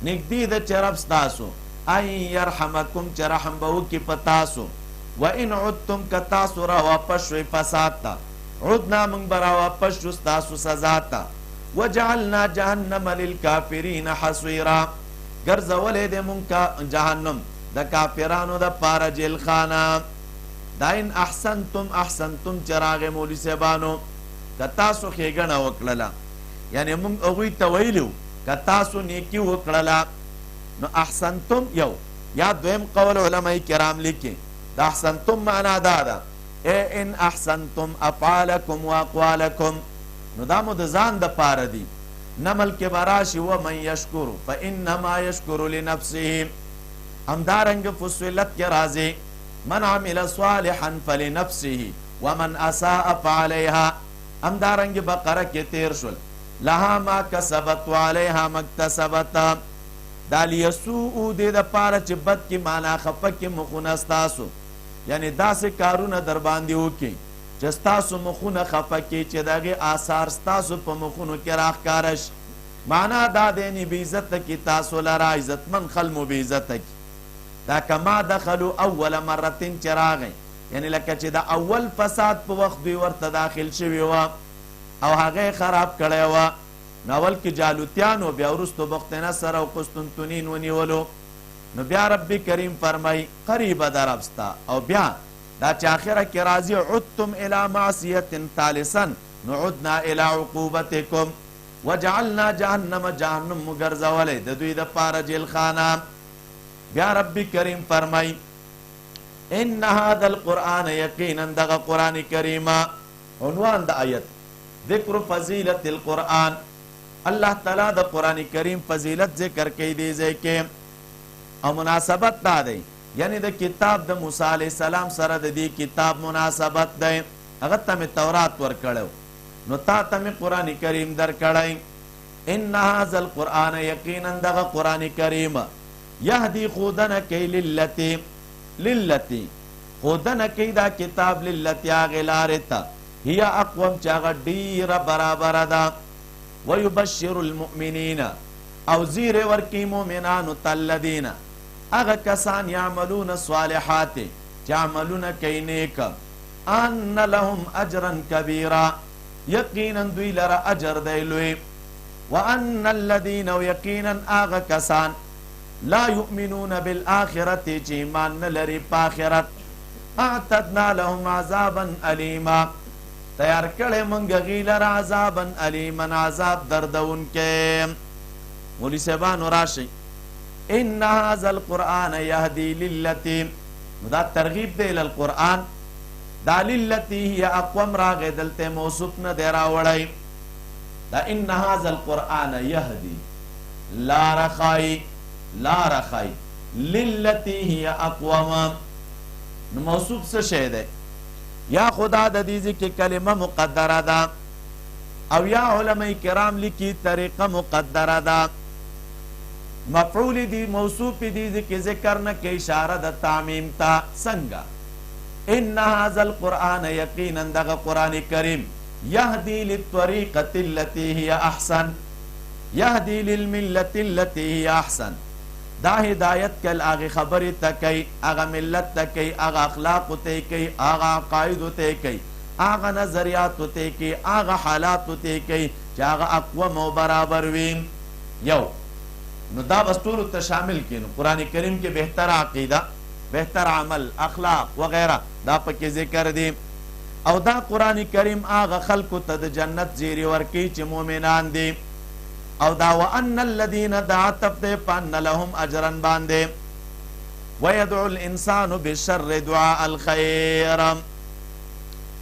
نږدې ده چې رب ستاسو ان یرحمکم چې رحم به وکړي په تاسو وان عدتم که تاسو را واپس شوئ فساد ته عدنا موږ به را واپس شو ستاسو سزا ته وجعلنا جهنم للکافرین حصیرا ګرځولی دی موږ جهنم د کافرانو دپاره جیل خانه دا ان احسنتم احسنتم چې راغی مولوي صاحبانو که تاسو ښېګڼه وکړله یعنې موږ هغوی ته ویلي که تاسو نیکي وکړله نو احسنتم یو یا دویم قول علماء کرام لیکي د احسنتم معنا دا ده ای ان احسنتم افعالکم و اقوالکم نو دا مو د ځان دپاره دي نمل کې به راشي ومن یشکر فانما یشکر لنفسه همدارنګه فصلت کې راځي من عمل صالحا فلنفسه ومن اساء فعليها همدارنګه بقره کې تیر شول لها ما کسبت وعليها ما اکتسبت دا لیسوء دې دپاره چې بد کې معنا خفه کې مخونه ستاسو یعنی داسې کارونه در باندې وکړي چې ستاسو مخونه خفه کې چې د هغې آثار ستاسو په مخونو کې راښکاره شي معنا دا دی نې بېعزته کې تاسو لره عزتمن خل مو بېعزته کې دا کما دخلو اول مرتين چې راغی یعنی لکه چې د اول فساد په وخت دوی ورته داخل شوي وه او هغه خراب کړی وه نو اول کې جالوتیانو بیا وروستو بخت نصر او قسطنطنین ونیولو نو بیا رب کریم فرمای قریبه د رب ستا او بیا دا چې آخره کې راځي عدتم الی معصیة ثالثا نو عدنا الی عقوبتکم وجعلنا جهنم جهنم مو ګرځولی د دوی دپاره جیل خانه بیا رب کریم فرمای ان هذا القرآن یقینا دغه قرآن کریمه عنوان د آیت ذکر فضیلت القرآن الله تعالی د قرآن کریم فضیلت ذکر کوي دی ځای کې او مناسبت دا دی یعنی د کتاب د موسی علیه السلام سره د دې کتاب مناسبت دی هغه ته مې تورات ورکړی نو تا ته مې قرآن کریم درکړی ان هذا القرآن یقینا دغه قرآن کریم یهدي ښودنه کوي للتی ښودنه کوي دا کتاب للتی هغې لارې ته هي اقوم چې هغه ډیره برابره ده ویبشر المؤمنین او زیرې ورکوي مؤمنانو ته الذین هغه کسان یعملون الصالحات چې عملونه کوي نیک ان لهم اجرا کبیرا یقینا دوی لره اجر دی لوی وان الذین او یقینا هغه کسان لا یؤمنون بالآخرة چې ایمان نه لري په آخرت اعتدنا لهم عذابا علیما تیار کړی موږ هغوی لره عذابا علیما عذاب دردونکی مولوي صاحبانو راشئ ان هذا القرآن یهدي للتی نو دا ترغیب دی للقرآن دا للتی هي اقوم راغی دلته موصوف نه دی راوړی دا ان هذا القرآن یهدي لاره ښایي لاره ښایي للتی هي اقوم نو موصوف څه شی دی یا خدا د دې ذکر کلمه مقدره ده او یا علماء کرام لیکي طریقه مقدره ده مفعول دی موصوف دی که ذکر نه که اشاره د تعمیم تا څنګه ان هذا القرآن یقینا دغه قرآن کریم یهدی للطریقة التي هي احسن یهدی للملة التي هي احسن دا هدایت کل هغه خبرې ته کوي هغه ملت ته کوي هغه اخلاقو ته کوي هغه عقایدو ته کوي هغه نظریاتو ته کوي هغه حالاتو ته کوي چې هغه اقوم او برابر وي یو نو دا بس ټولو ته شامل کړي نو قرآن کریم کې بهتر عقیده بهتر عمل اخلاق وغیرہ دا پکې ذکر دي او دا قرآن کریم هغه خلکو ته د جنت زیری ورکوي چې مؤمنان دي او دا وان الذین دعتف دے پان لهم اجرا باندے ویدعو الانسان بالشر دعاء الخیر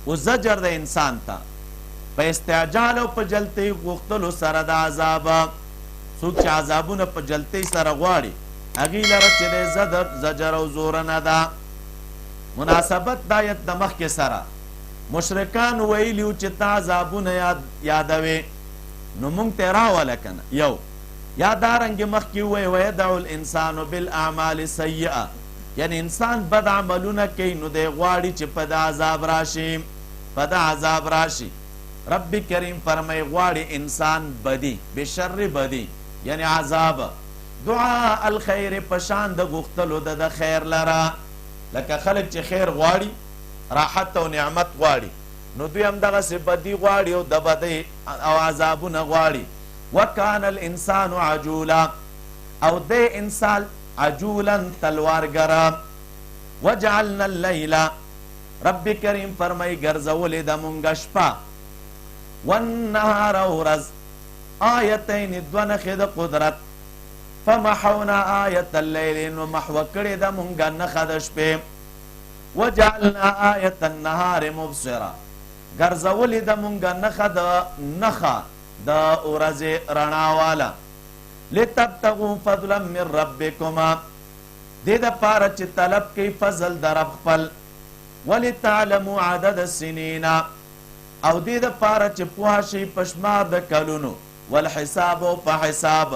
و زجر دے انسان تا پا استعجال و پا جلتی غختلو سر دا عذابا سوک چه عذابون پا جلتی سر غواری هغې لره چې دی زجر او زورنه ده. مناسبت د آیت د مخکې سره مشرکان ویلي چې تا عذابونه یادوې، نو موږ ته یې راوله که نه. یو یا دارنګې مخکې ووایي ویدعو الانسان بالاعمال سیئه، یعنی انسان بد عملونه کوي نو دی غواړي چې په د عذاب راشي، په د عذاب راشي. رب کریم فرمای غواړي انسان بدی بشر بدی یعنی عذاب. دعا الخیر پشان د غختلو د خیر لره، لکه خلک چې خیر غواړي راحت او نعمت غواړي نو دوی هم دغسې بدي غواړي او د بدۍ او عذابونه غواړي. وکان الانسان عجولا، او دی انسان عجولا تلوارګره. وجعلنا اللیل، رب کریم فرمای ګرځولې د مونږ شپه، والنهار او ورځ آیتین دوه نښې د قدرت، فمحونا آیت اللیل، نو محوه کړې د مونږ نښه د شپې. وجعلنا آیت النهار مبصره، ګرځولې د مونږ نښه د ورځې رڼا والا. لتبتغوا فضلا من ربکما، دې دپاره چې طلب کوي فضل د رب خپل. ولتعلموا عدد السنین، او دې دپاره چې پوه شئ په شمار د کلونو. والحساب او په حساب.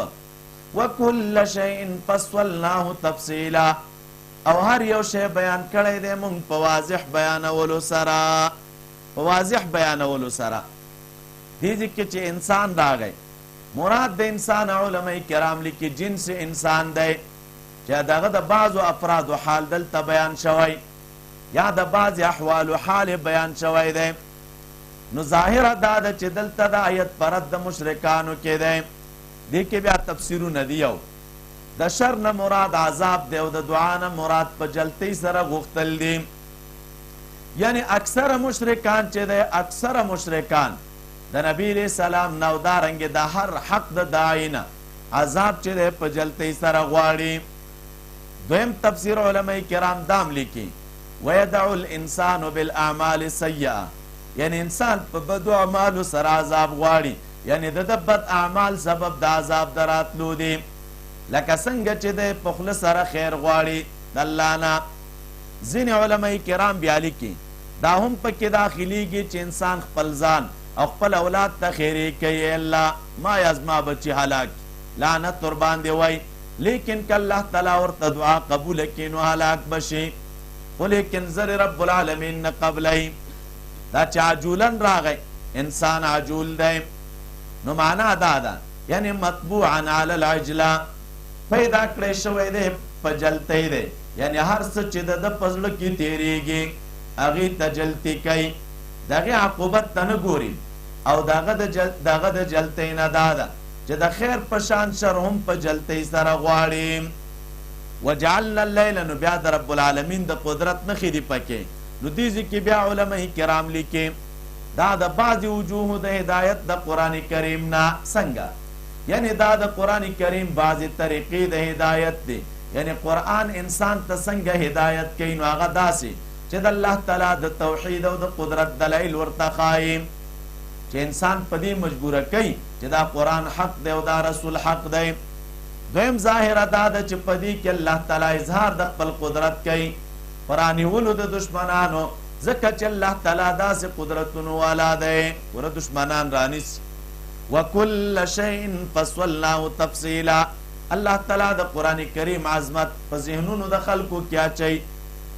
وکل شیء فصلناه تفصیلا، او هر یو شی بیان کړی دی مونږ په واضح بیانولو سره، په واضح بیانولو سره. دې ځکه چې انسان راغی، مراد د انسان علماء کرام لیکي جنس انسان دی چې دغه د بعضو افرادو حال دلته بیان شوی، یا د بعض احوالو حال بیان شوی دی. نو ظاهره دا ده چې دلته د آیت پرد د مشرکانو کې دی. دې کې بیا تفسیرونه دي. یو د شر نه مراد عذاب دی او د دعا نه مراد په جلتۍ سره غوښتل دي. یعنی اکثره مشرکان چې دی، اکثره مشرکان د نبی علیہ السلام نو دارنګې د هر حق د داعی نه عذاب چې دی په جلتۍ سره غواړي. دویم تفسیر علماء کرام دام لیکي ویدعو الانسان بالاعمال سیئه، یعنی انسان په بدو اعمالو سره عذاب غواړي، یعنی د بد اعمال سبب د عذاب دراتلو دي. لکه څنګه چې دی په خوله سره خیر غواړي د الله نه. ځینې علماء کرام بیا لیکي دا هم پکې داخلیږي چې انسان خپل ځان او خپل اولاد ته خیرې کوي، الله ما یزما بچی هلاک لعنت ور باندې وای، لیکن که الله تعالی ورته دعا قبول کړي نو هلاک بشي. خو لیکن زر رب العالمین نه قبلوي. دا چې عجولن راغی انسان عجول دی، نو معنا دا ده یعنی مطبوعا علی العجله، پیدا کړی شوی دی په جلتۍ دی، یعنی هر څه چې د په زړه کې تېرېږي هغې ته جلتي کوي، د هغې عقوبت ته نه ګوري. او دغه د جلتۍ نه دا ده چې د خیر په شان شر هم په جلتۍ سره غواړي. وجعلنا اللیل، نو بیا د رب العالمین د قدرت نښې دي پکې. نو دې ځکې بیا علماء کرام لیکي دا د بعضې وجوهو د هدایت د قرآن کریم نه. څنګه؟ یعنی دا د قرآن کریم بعضې طریقې د هدایت دی، یعنی قرآن انسان ته څنګه هدایت کوي نو هغه داسې چې د الله تعالی د توحید او د قدرت دلایل ورته ښایي، چې انسان په دې مجبوره کوي چې دا قرآن حق دی او دا رسول حق دی. دویم ظاهره دا ده چې په دې کې الله تعالی اظهار د خپل قدرت کوي په رانیولو د دشمنانو، ځکه چې الله تعالی داسې قدرتونو والا دی ور دشمنان رانیسي. وکل شیء فصلناه تفصیلا، الله تعالی د قرآن کریم عظمت په ذهنونو د خلکو کې اچوي.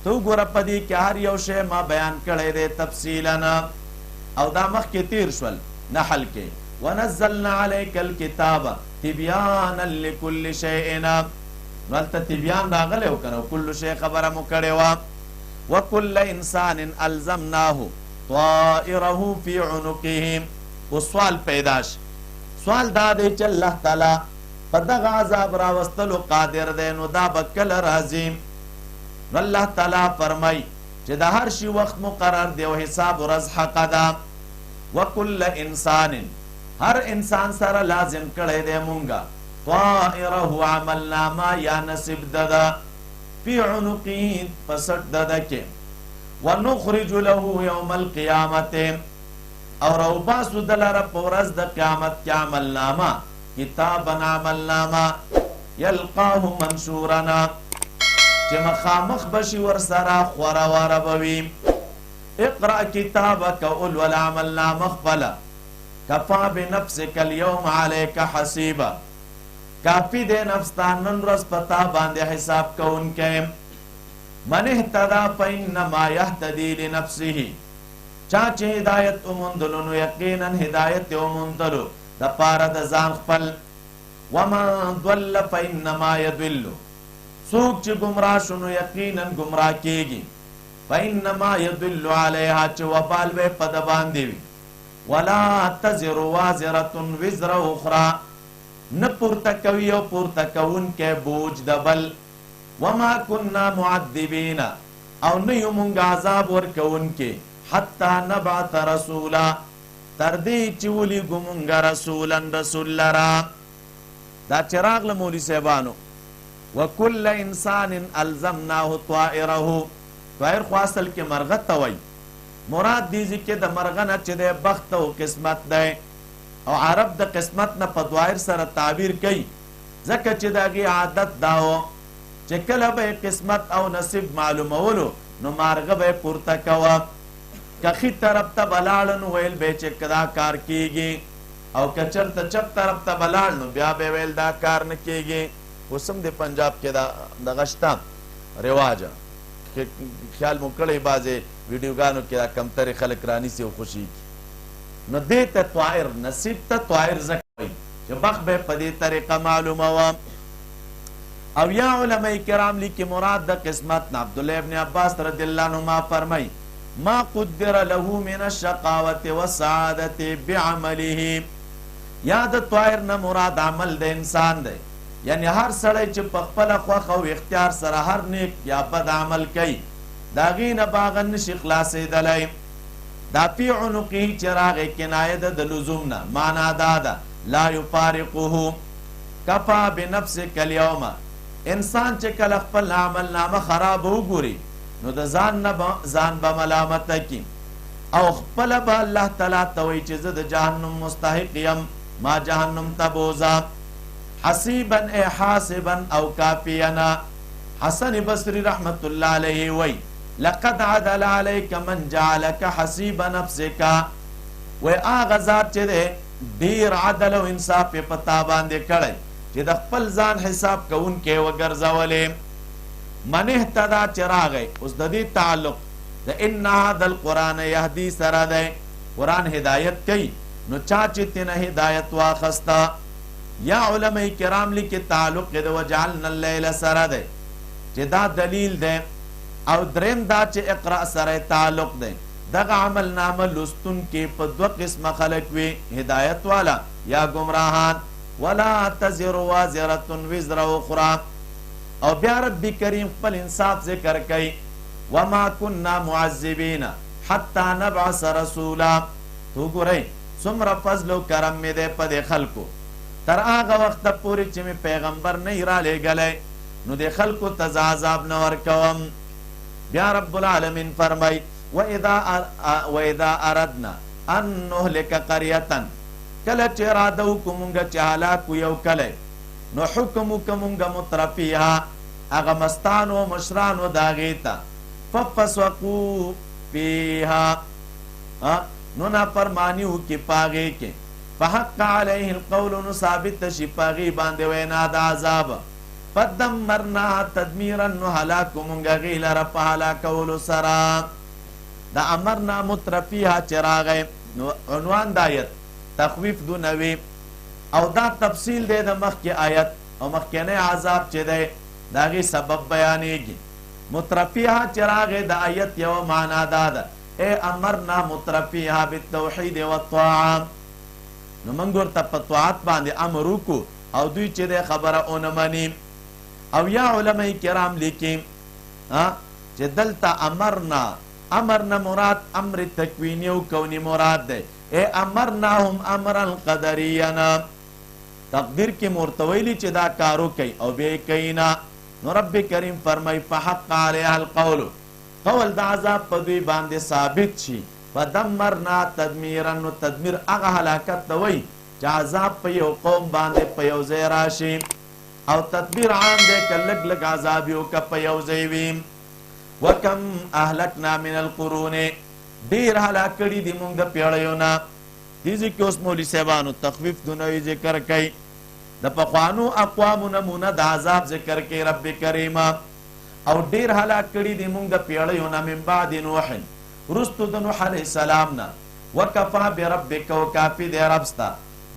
ته وګوره په دې کې هر یو شی ما بیان کړی دی تفصیلا، او دا مخکې تیر شول نحل کې ونزلنا علیک الکتاب تبیانا لکل شیء، نو هلته تبیان راغلی و که نه، کل شی خبره مو کړې وه. وکل انسان الزمناه طائره فی عنقه. اوس سوال پیدا شي، سوال دا دی چې الله تعالی په دغه عذاب راوستلو قادر دی، نو دا به کله راځي؟ نو الله تعالی فرمای چې د هر شي وخت مقرر دی او حساب ورځ حقه ده. وکل انسان، هر انسان سره لازم کړی دی مونږه طائره عملنامه یا نصیب دده فی عنقه په سټ دده کې. ونخرج له یوم القیامت، او راوباسو دلره په ورځ د قیامت کې عملنامه، کتابا عملنامه. یلقاه منشورنا چې مخامخ بشي ورسره خورا واره بوي. اقرأ کتابک اولول عمل نامه خپله کفا بنفسک اليوم علیک حسیبا کافی دے نفستان نن ورځ پتا باندې حساب کوونکی. من اهتدى فإنما يهتدي لنفسه چا چې هدایت وموندلو نو یقینا هدایت وموندلو د پاره د ځان خپل. ومن ضل فإنما يضل څوک چې گمراه شو نو یقینا گمراه کیږي. فإنما يضل عليها چې وبال به په د باندې وي. ولا تزر وازرة وزر أخرى نه پورته کوي او پورته کوونکی بوج د بل. وما كنا معذبین او نه یو مونږ عذاب ورکوونکي حتی نبعث رسولا تر دې چې ولیږو مونږ رسولا رسول لرا. دا چې راغله مولوي صاحبانو وکل انسان الزمناه طائره. طائر خو اصل کې مرغه ته وایي، مراد دې کې د مرغه نه چې د بخت او قسمت دی، او عرب د قسمت نه په طائر سره تعبیر کوي ځکه چې د هغې عادت دا و چې کله به قسمت او نصیب معلومولو نو مارغه به پورته کوه. که ښي طرف ته به لاړه نو ویل به چې دا کار کیږي، او که چېرته چپ طرف ته به لاړ نو بیا به ویل دا کار نه کیږي. اوس هم د پنجاب کې دغه شته رواجه خیال مو کړی بعضې ویډیوګانو کې دا کمترې خلک رانیسي او خوشیږي. نو دې ته طائر نصیب ته طائر ځکه وایي چې بخت به په دې طریقه معلومه وه. او یا علماء کرام لیکي مراد د قسمت نه عبدالله ابن عباس رضی الله عنهما فرمای ما قدر له من الشقاوة والسعادة بعمله. یا د طائر نه مراد عمل د انسان دی، یعنی هر سړی چې په خپله خوښه او اختیار سره هر نیک یا بد عمل کوي د هغې نه به هغه نشي خلاصېدلی. دا فی عنقه چې راغی کنایه ده د لزوم نه، معنا دا ده لا یفارقه. کفا بنفسک اليوم انسان چې کله خپل عمل نامه خراب وګوري نو د ځان به ملامته کی، او خپله به الله تعالی ته وایي چې زه د جهنم مستحق یم، ما جهنم ته بوځه. حسیبا ای حاسبا او کافینا. حسن بصری رحمت الله علیه وایي لقد عدل علیک من جعلک حسیب نفسک. وی هغه ذات چې دی ډېر عدل او انصاف یې په تا باندې کړی چې د خپل ځان حساب کوونکی وګرځولې. من اهتدا چې راغی اوس د دې تعلق د ان هذا القرآن یهدي سره دی. قرآن هدایت کوي نو چا چې تېنه هدایت واخسته. یا علماء کرام لیکي تعلق د وجعلنا اللیل سره دی چې دا دلیل دی. او دریم دا چې اقرأ سره تعلق دی. دغه عمل نامه لستون کې په دوه قسمه خلک وي، هدایت والا یا گمراهان. ولا تزر وازرة وزر اخرى. او بیا رب کریم خپل انصاف ذکر کوي وما كنا معذبین حتی نبعث رسولا. تو ګورئ څومره فضل و کرم مې دی په دې خلکو تر هغه وخته پورې چې مې پیغمبر نه یې رالیږلی نو د خلکو ته زه عذاب نه ورکوم. بیا رب العالمین فرمای وَإِذَا أَرَدْنَا أَن نُهْلِكَ قَرْيَةً کله چې اراده وکړو مونږ چې هلاکو یو کلی نو حکم وکړو مونږ مترفیها هغه مستانو مشرانو د هغې ته فَفَسَقُوا فِيهَا نو نافرماني وکړي په هغې کې فحق علیه القول نو ثابت شي په هغې باندې وینا د عذاب فدمرنا تدمیرا نو هلاکو مونږ هغې لره په هلاکولو سره. د امرنا مترفیها چې راغی نو عنوان د آیت تخویف دونوي او دا تفصیل دی د مخکې آیت او مخکینی عذاب چې دی د هغې سبب بیانېږي. مترفیها چې راغی د آیت یوه معنا دا ده ای امرنا مترفیها بالتوحید والطاعه. نو موږ ورته په طاعت باندې امر وکړو او دوی چې دی خبره ونه مني. او یا علماء کرام لیکي چې دلته امرنا مراد امر تکوینی او کونی مراد دی. ای امرناهم امرا قدریا تقدیر کې مرتویلی چې دا کارو کوي او بیا کوي نه. نو رب کریم فرمای فحق علیها القول قول د عذاب په دوی باندې ثابت شي. فدمرنا تدمیرا نو تدمیر هغه هلاکت ته وایي چې عذاب په یو قوم باندې په یو ځای راشي. او تدبیر عام دی که لږ لږ عذاب یو که په یو ځای وي. وکم اهلکنا من القرون، ډېر هلاک کړي دي موږ د پیړیو نه. دې ځای کې اوس مولوي صاحبانو تخفیف دنیوي ذکر کوي، د پخوانو اقوامو نمونه د عذاب ذکر کوي رب کریمه. او ډېر هلاک کړي دي موږ د پیړیو نه من بعد نوح، وروستو د نوح علیه السلام نه. وکفا بربک، او کافي دی رب ستا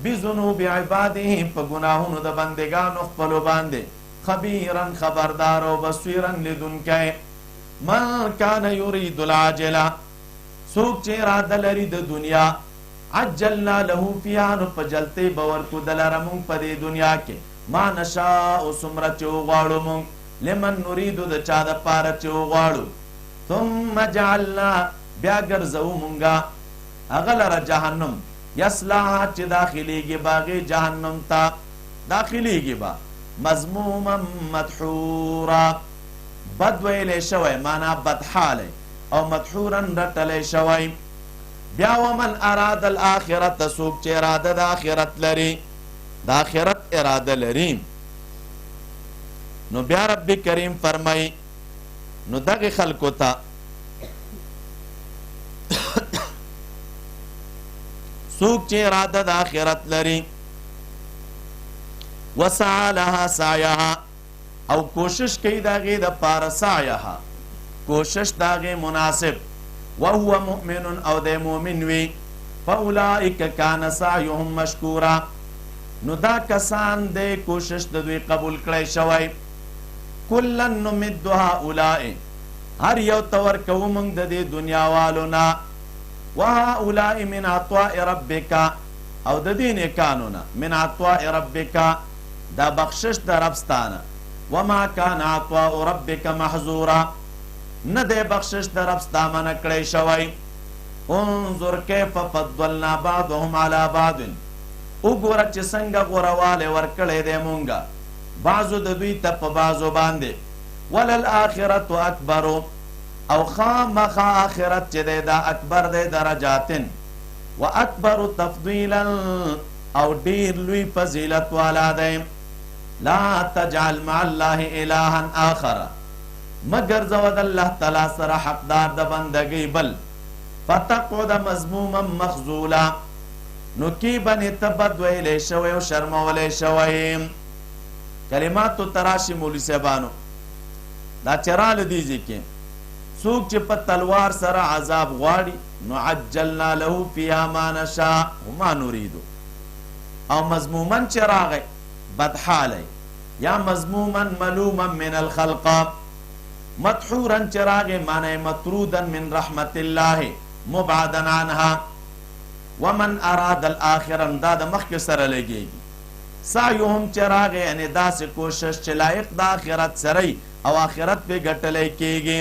بذنوب عباده، په ګناهونو د بندګانو خپلو باندې خبیرا خبردار او بصیرا لیدونکی. من کان یرید العاجله، څوک چې اراده لري د دنیا، عجلنا له فیها، نو په جلتۍ به ورکو دلره مونږ په دې دنیا کې ما نشاء څومره چې وغواړو مونږ، لمن نریدو د چا دپاره چې وغواړو. ثم جعلنا، بیا ګرځوو مونږه هغه لره جهنم، یصلاها چې داخلیږي باغې جهنم ته، داخلیږي به مذموما مدحورا، بد ویلی شوی معنا بدحالی، او مدحورا رټلی شوی. بیا ومن اراد الاخرت، څوک چې اراده د آخرت لري، د آخرت اراده لري، نو بیا رب کریم فرمای نو دغه خلکو ته څوک چې اراده د آخرت لري، وسعى لها سعیها، او کوشش کوي د هغې دپاره سعیها، کوشش د هغې مناسب، وهو مؤمن، او دی مؤمن وي، فاولئک کان سعیهم مشکورا، نو دا کسان دی کوشش د دوی قبول کړی شوی. کلا نمد هؤلاء، هر یو ته ورکوو موږ د دې دنیا والو نه، وهؤلاء من عطاء ربک، او د دې نیکانو نه، من عطاء ربک، دا بخشش د رب ستانه. وما کان عطاء ربک محظورا، نه دی بخشش د رب ستا منع کړی شوی. انظر کیف فضلنا بعضهم علی بعض، وګوره چې څنګه غوروالی ورکړی دی مونږه بعضو د دوی ته په بعضو باندې. وللآخرة اکبر، او خامخا آخرت چې دی دا اکبر دی درجاتن، و اکبر تفضیلا، او ډیر لوی فضیلت والا دی. لا تجعل مع الله الها آخر، مگر زود الله تعالی سره حقدار د بندگی بل، فتقعد مذموما مخذولا، نو کی بنی تبد ویلی شوی و شرمولی شوی. کلماتو تراشی مولی صاحبانو دا چرال دیزی که څوک چې په تلوار سره عذاب غواړي، نو عجلنا له فیها ما نشاء وما نریدو. او مذموما چې راغی بدحالی، یا مذموما ملوما من الخلق، مدحورا چې راغی معنی مطرودا من رحمت الله مبعدا عنها. ومن اراد الاخره، دا د مخکې سره لګیږي. سعیهم چې راغی یعنې داسې کوشش چې لایق د آخرت سره او آخرت پې ګټلی کېږي.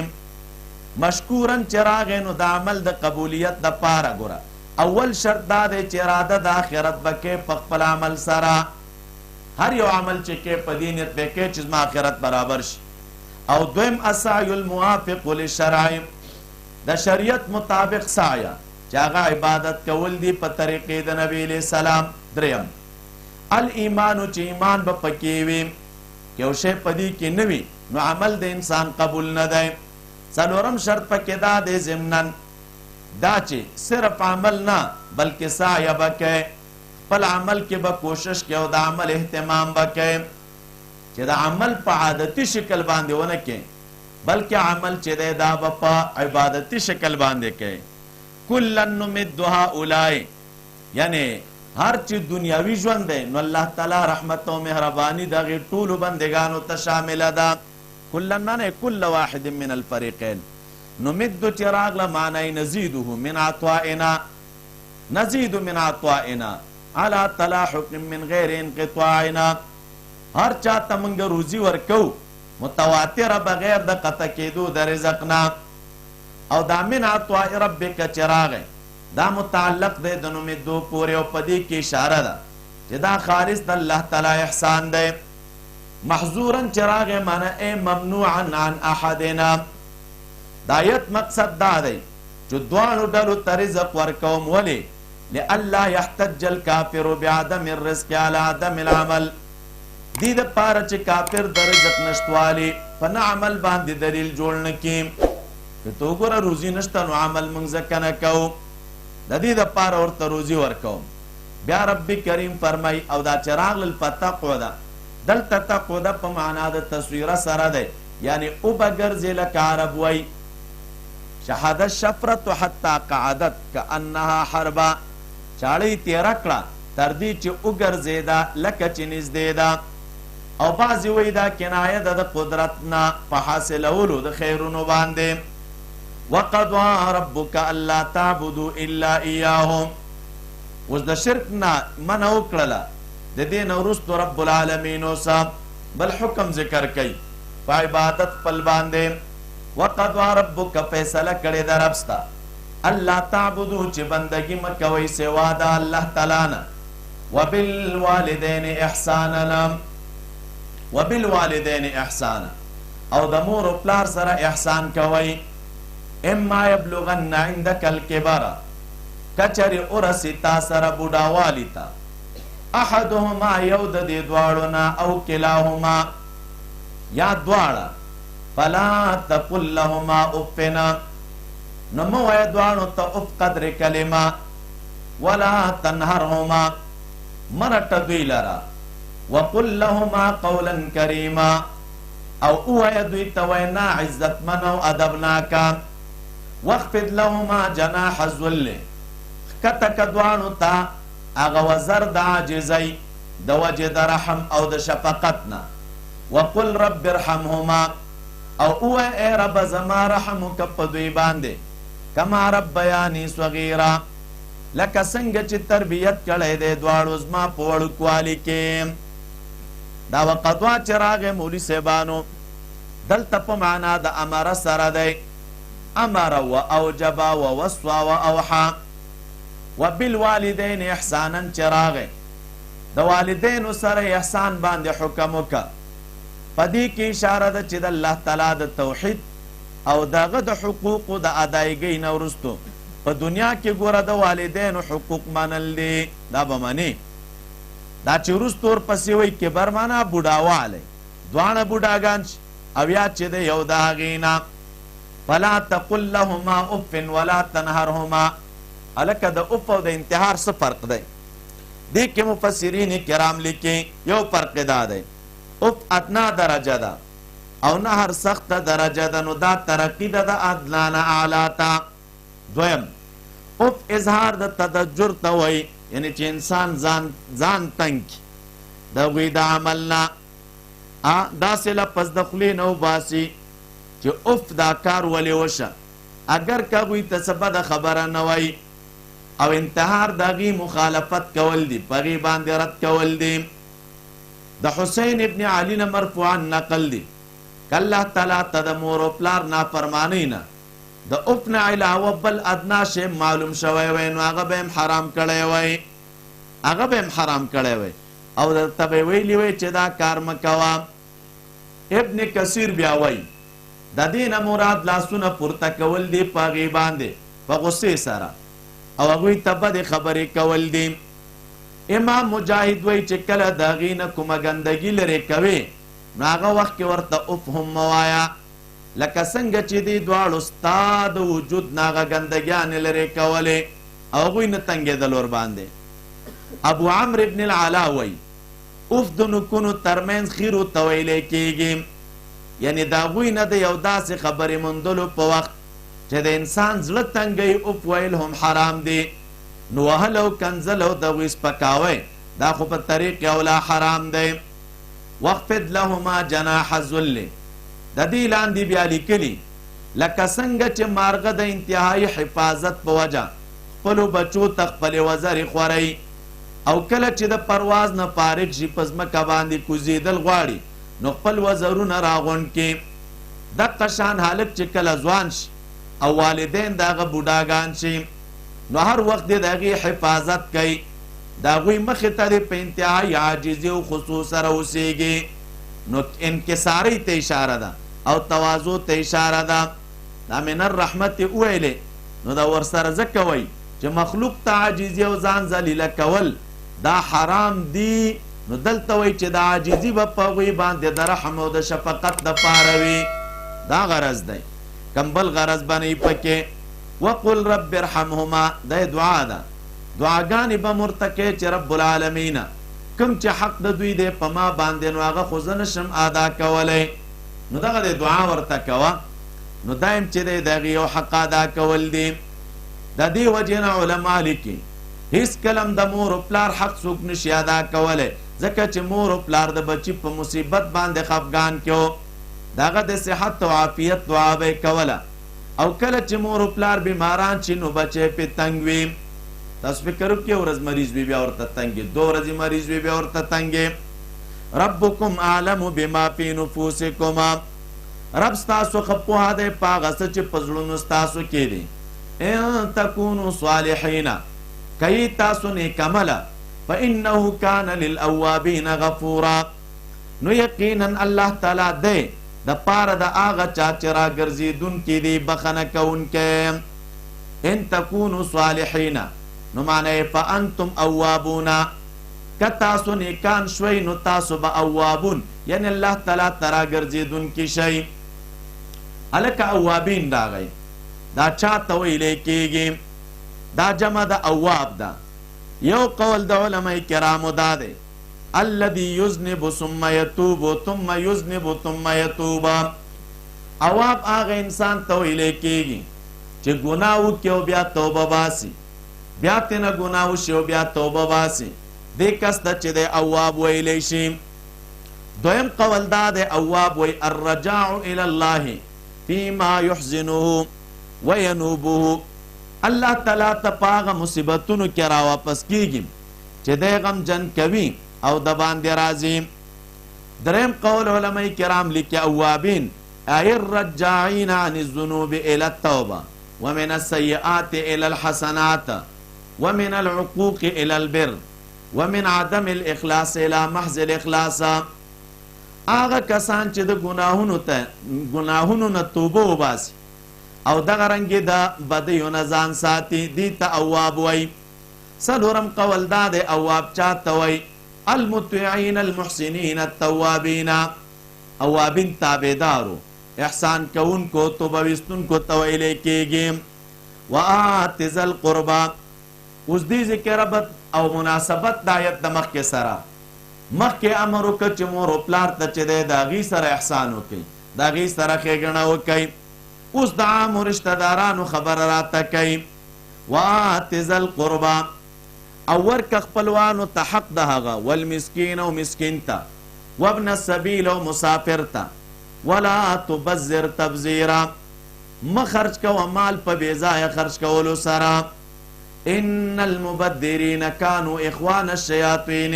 مشکورن چې راغی نو د عمل د قبولیت دپاره ګوره اول شرط دا دی چې اراده د آخرت به کې په خپل عمل سره، هر یو عمل چې کې په دې نیت به کې چې زما آخرت برابر شي. او دویم السعی الموافق للشرع، د شریعت مطابق سعی چې هغه عبادت کول دي په طریقې د نبی علیه السلام. دریم الایمانو، چې ایمان به پکې وي، یو شی په دې کې نه وي نو عمل د انسان قبول نه دی. څلورم شرط پکې دا دی ضمناً دا چې صرف عمل نه بلکې سعی به کوي، خپل عمل کې به کوشش کوي او د عمل اهتمام به کوي، چې د عمل په عادتي شکل باندې ونه کوي بلکې عمل چې دی دا به په عبادتي شکل باندې کوي. کلا نمد هؤلاء، یعنی هر چې دنیاوي ژوند دی نو الله تعالی رحمت او مهرباني دغې ټولو بندګانو ته شامله ده. کلا معنی کل واحد من الفریقین، نمد چې راغله معنی نزیده من عطائنا، نزید من عطائنا على تلاحق من غیر انقطاعنا، هر چاته موږ روزي ورکو متواتره بغیر د قطع کېدو د رزقنا. او دا من عطاء ربک چې راغی دا متعلق دی د نمدو پورې، او په دې کې اشاره ده چې دا خالص د الله تعالی احسان دی. محظورا چې راغی معنی ای ممنوعا عن احدنا، د آیت مقصد دا دی چې دواړو ډلو ته رزق ورکوم. ولې؟ لئلا یحتج الکافر بعدم الرزق علی عدم العمل، دی د پاره چې کافر د رزق نشتوالی په نه عمل باندې دلیل جوړ نه کړي که تو ګوره روزي نشته نو عمل موږ ځکه نه کوو د دې د پاره ورته روزي ورکوم. بیا رب کریم فرمای او دا چې راغلل په تقوا ده دلته تقوا ده په معنا د تصویره سره ده یعنی او بګرځې لکه عرب وای شهادت الشفرة حتی قعدت کأنها حربا چاړی تیره کړه تر دې چې وګرځېده لکه چې نږدې ده. او بعضې وایي دا کنایه ده د قدرت نه په حاصلولو د خیرونو باندې. وقضى ربك الا تعبدوا الا اياه اوس د شرک نه منع وکړله د دې نه وروستو رب العالمین اوسه بل حکم ذکر کوي په عبادت خپل باندې. وقضى ربك فیصله کړې ده رب ستا الله تعبدو چې بندګي مه کوئ سوا د الله تعالی نه. وبالوالدین احسانا وبالوالدین احسانا او د مور و پلار سره احسان کوئ. اما یبلغن عندك الكبر کچری ورسی تا سره بوډاوالی تا احدهما یو د دې دواړو نه او کلاهما یا دواړه فلا تقل لهما اف نو مه وایه دواړو ته اف قدر کلمه ولا تنهرهما مه رټه دوی لره وقل لهما قولا کریما او ووایه دوی ته وینا عزتمن او ادبناکه. واخفض لهما جناح الذل ښکته که دواړو ته هغه وزر د عاجزۍ د وجې د رحم او د شفقت نه. وقل رب ارحمهما او ووایه ای رب زما رحم وکړه په دوی باندې کما ربیاني صغیرا لکه څنګه چې تربیت کړی دی دواړو زما په وړوکوالي کې. دا وقضا چې راغی مولي صاحبانو دلته په معنا د امره سره دی امر و اوجب و وصى و اوحى. وبالوالدین احسانا چې راغی د والدینو سره احسان باندې حکم وکړه. په دې کې اشاره ده چې د الله تعالی د توحید او دغه د حقوقو د ادایګۍ نه وروستو په دنیا کې ګوره د والدینو حقوق منل دي دا به منې دا چې وروستو ورپسې وایي کبر معنا بوډاوالی دواړه بوډاګان شي او یا چې د یو د هغې نه. فلا تقل لهما اف ولا تنهرهما هلکه د اف او د انتحار څه فرق دی دې کې مفسرین کرام لیکي یو فرق دا دی اف ادنا درجه ده او نهر سخته درجه ده نو دا ترقی ده د ادنا نه اعلی ته. دویم اف اظهار د تدجر ته وایي یعنی چې انسان ځان تنګ کړي د هغوی د عمل نه داسې لفظ د خولې نه وباسي چې اف دا کار ولې وشه اگر که هغوی ته څه بده خبره نه وایي او انتحار د هغې مخالفت کول دي په هغې باندې رد کول دي. د حسین ابن علي نه مرفوعا نقل دي که الله تعالی ته د مور و پلار نافرمانۍ نه د اف نه علاوه بل ادنا شی معلوم شوی وی نو هغه به هم حرام کړی وی هغه به هم حرام کړی وی او درته به ویلي وی چې دا کار مه کوه. ابن کثیر بیا وی د دې نه مراد لاسونه پورته کول دي په هغې باندې په غصې سره او هغوی ته بدې خبرې کول دي. امام مجاهد وی چې کله د هغې نه کومه ګندګي لرې کوې نو هغه وخت کې ورته اف هم مه وایه لکه څنګه چې دې دواړو ستا د وجود نه هغه ګندګیانې لرې کولې او هغوی نه تنګېدل ورباندې. ابو عمرو ابن العلا وی اف د نکونو ترمنځ خیرو ته ویلی کېږي یعنی د هغوی نه د یو داسې خبرې موندلو په وخت چې د انسان زړه تنګوي اف ویل هم حرام دی نو وهل او کنځل او د هغوی سپکاوی دا خو په طریق اولا حرام دی. واخفض لهما جناح الذل د دې لاندې بیا لیکلي لکه څنګه چې مارغه د انتهایی حفاظت په وجه خپلو بچو ته خپلې وزرې خورئ او کله چې د پرواز نه فارغ شي په ځمکه باندې کوزېدل غواړي نو خپل وزرونه راغونډ کړي. دقه شان هلک چې کله ځوان شي او والدین د هغه بوډاګان شي نو هر وخت د هغې حفاظت کوي د هغوی مخې ته د په انتهایی عاجزي او خصوص سره اوسېږي نو انکسارۍ ته اشاره ده او تواضع ته اشاره ده. دا من الرحمت وویلې نو دا ورسره ځکه وایي چې مخلوق ته عاجزي او ځان ذلیله کول دا حرام دی نو دلته وایي چې د عاجزي به په هغوی باندې د رحم او د شفقت دپاره وي دا غرض دی کم بل غرض به نه وي پکې وقل رب ارحمهما دا دعا ده دعاګانې به ورته کوې چې رب العالمین کوم چې حق د دوی دی په ما باندې نو هغه خو زه نشم ادا کولی نو دغه د دعا ورته کوه نو دایم چې دی د هغې یو حق ادا کول دی د دې وجې نه علما لیکي هیڅ کلم د مور و پلار حق څوک نشي ادا کولی ځکه چې مور و پلار د بچي په مصیبت باندې خفګان کې د هغه د صحت او عافیت دعا به یې کوله او کله چې مور و پلار بیماران شي نو بچی پې تنګ وي تاسو فکر وکړئ یو ورځ مریض وي بیا ورته تنګ وي 2 ورځې مریض وي بیا ورته تنګ ربکم اعلم بما فی نفوسکم رب ستاسو ښه پوهه دی په هغه څه چې په زړونو ستاسو کې دي ان تکونو صالحین کئی تاسو نیک عمله فانه کان للاوابین غفورا نو یقینا الله تعالی دی د پاره د هغه چا چې راګرځېدونکي دي بخښنه کوونکی ان تکونو صالحین نو معنی فانتم اوابون که تاسو نیکان شوي نو تاسو به اوابون یعنی الله تعالی ته راګرځېدونکي شئ هلکه اوابین راغی دا چا ته ویلی کېږي دا جمع د اواب ده یو قول د علماء کرامو دا دی الذي یذنب ثم یتوب ثم یذنب ثم یتوب اواب هغه انسان ته ویلی کېږي چې ګناه وکړي او بیا توبه باسي بیا ترنه ګناه وشي او بیا توبه باسي دې کس ته چې دی اواب ویلی شي دویم قول دا دی اواب وی الرجاع الى الله فيما يحزنه وینوبه الله تعالی ته په هغه مصیبتونو کې راواپس کیږي چې دی غمجن کوي او د باندې راځي دریم قول علماء کرام لیکي اوابین ای الرجاعین عن الذنوب الى التوبه ومن السیئات الى الحسنات ومن العقوق الى البر ومن عدم الاخلاص الى محض الاخلاص هغه کسان چې د ګناهونو نه توبه وباسي او دغه رنګې د بدیو نه ځان ساتي دې ته اواب وایي څلورم قول دا دی اواب چاته وایي المطیعین المحسنین التوابین اوابین تابعدارو احسان کوونکو توبه ویستونکو ته ویلی کېږي وآت ذی القربی اوس دې ذکر ربط او مناسبت د آیت د مخکې سره مخکې امر وکړه چې مور و پلار ته چې دی د هغې سره احسان وکړي د هغې سره ښېګڼه وکړئ اوس د عامو رشته دارانو خبره راته کوي وآت ذی القربی او ورکه خپلوانو ته حق د هغه والمسکین او مسکین ته وابن السبیل او مسافر ته ولا تبذر تبذیرا مه خرج کوه مال په بېځایه خرج کولو سره ان المبذرین کانوا اخوان الشیاطین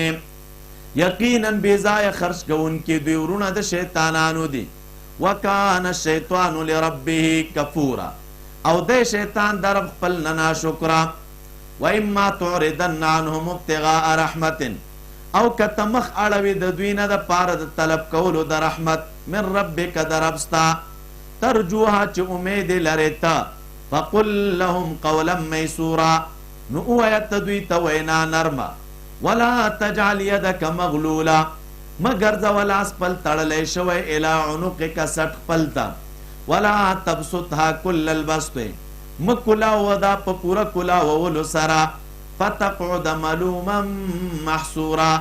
یقینا بېځایه خرج کوونکي دوی ورونه د شیطانانو دي وکان الشیطان لربه کفورا او د شیطان د رب خپل نه ناشکره واما تعرضن عنهم ابتغاء رحمت او که مخ اړوي د دوی نه د پاره د طلب کولو د رحمت من ربک د رب ستا ترجوها چې امید لرې ته فقل لهم قولا میسورا نو ووایه دوی ته وینا نرمه ولا تجعل یدک مغلولا مگر لاس خپل تړلی شوی الی عنقک سټ خپل ته ولا تبسطها کل البسط مه کلاوه دا په پوره کلاوولو سره فتقعد ملوما محصورا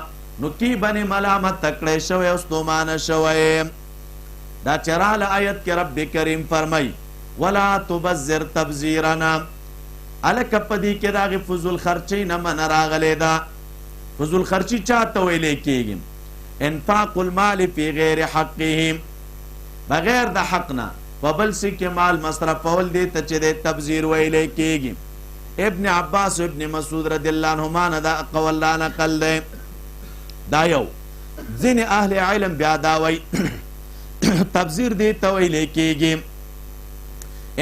نو کی بنې ملامت تکړی شوی او ستومانه شوی دا چې راله آیت کې رب کریم فرمای ولا تبذر تبذیرنا هلکه په دې کې د هغې فضول خرچۍ نه منه راغلی ده فضول خرچي چاته ویلی کېږي انفاق المال فی غیر حقه بغیر د حق نه په بل څه کې مال مصرفول دی ته چې د تبذیر ویلی کېږي ابن عباس و ابن مسعود رضی الله عنهما نه دا قول را نقل دی دا یو ځینې اهل علم بیا دا وایي تبذیر دی ته ویلی کېږي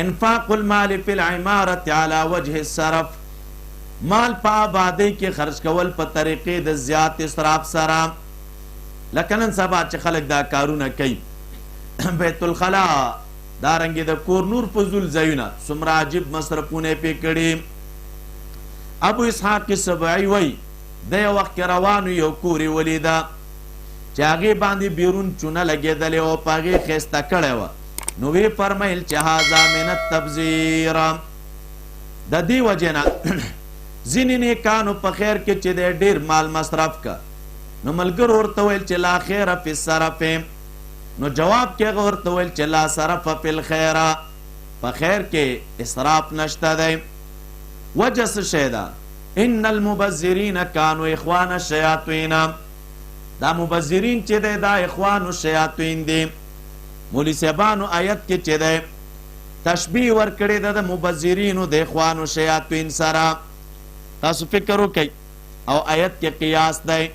انفاق المال فی العمارة علی وجه الصرف مال په آبادۍ کې خرج کول په طریقې د زیات اسراف سره لکه نن سبا چې خلک دا کارونه کوي بیت الخلا دارنګې د کور نور فضول ځایونه څومره عجیب مصرفونه پې کړي ابو اسحاق سبعي وایي د یو وخت کې روانو یو کور یې ولیده چې هغې باندې بیرون چونه لګېدلې وه په هغې ښایسته کړی وه نو ویې فرمیل چې هذا من التبذیر د دې وجې نه ځینې نیکانو په خیر کې چې دی ډېر مال مصرف که نو ملګرو ورته ویل چې لا خیره فی الصرف نو جواب کې هغه ورته ویل چې لا صرف فی الخیره په خیر کې اسراف نشته دی وجه څه شی ده ان المبذرین کانوا اخوان الشیاطین دا مبذرین چې دی دا اخوان الشیاطین دی مولی صاحبانو آیت کې چې دی تشبیه ورکړې ده د مبذرینو د اخوان الشیاطین سره تاسو فکر وکئ او آیت کې قیاس دی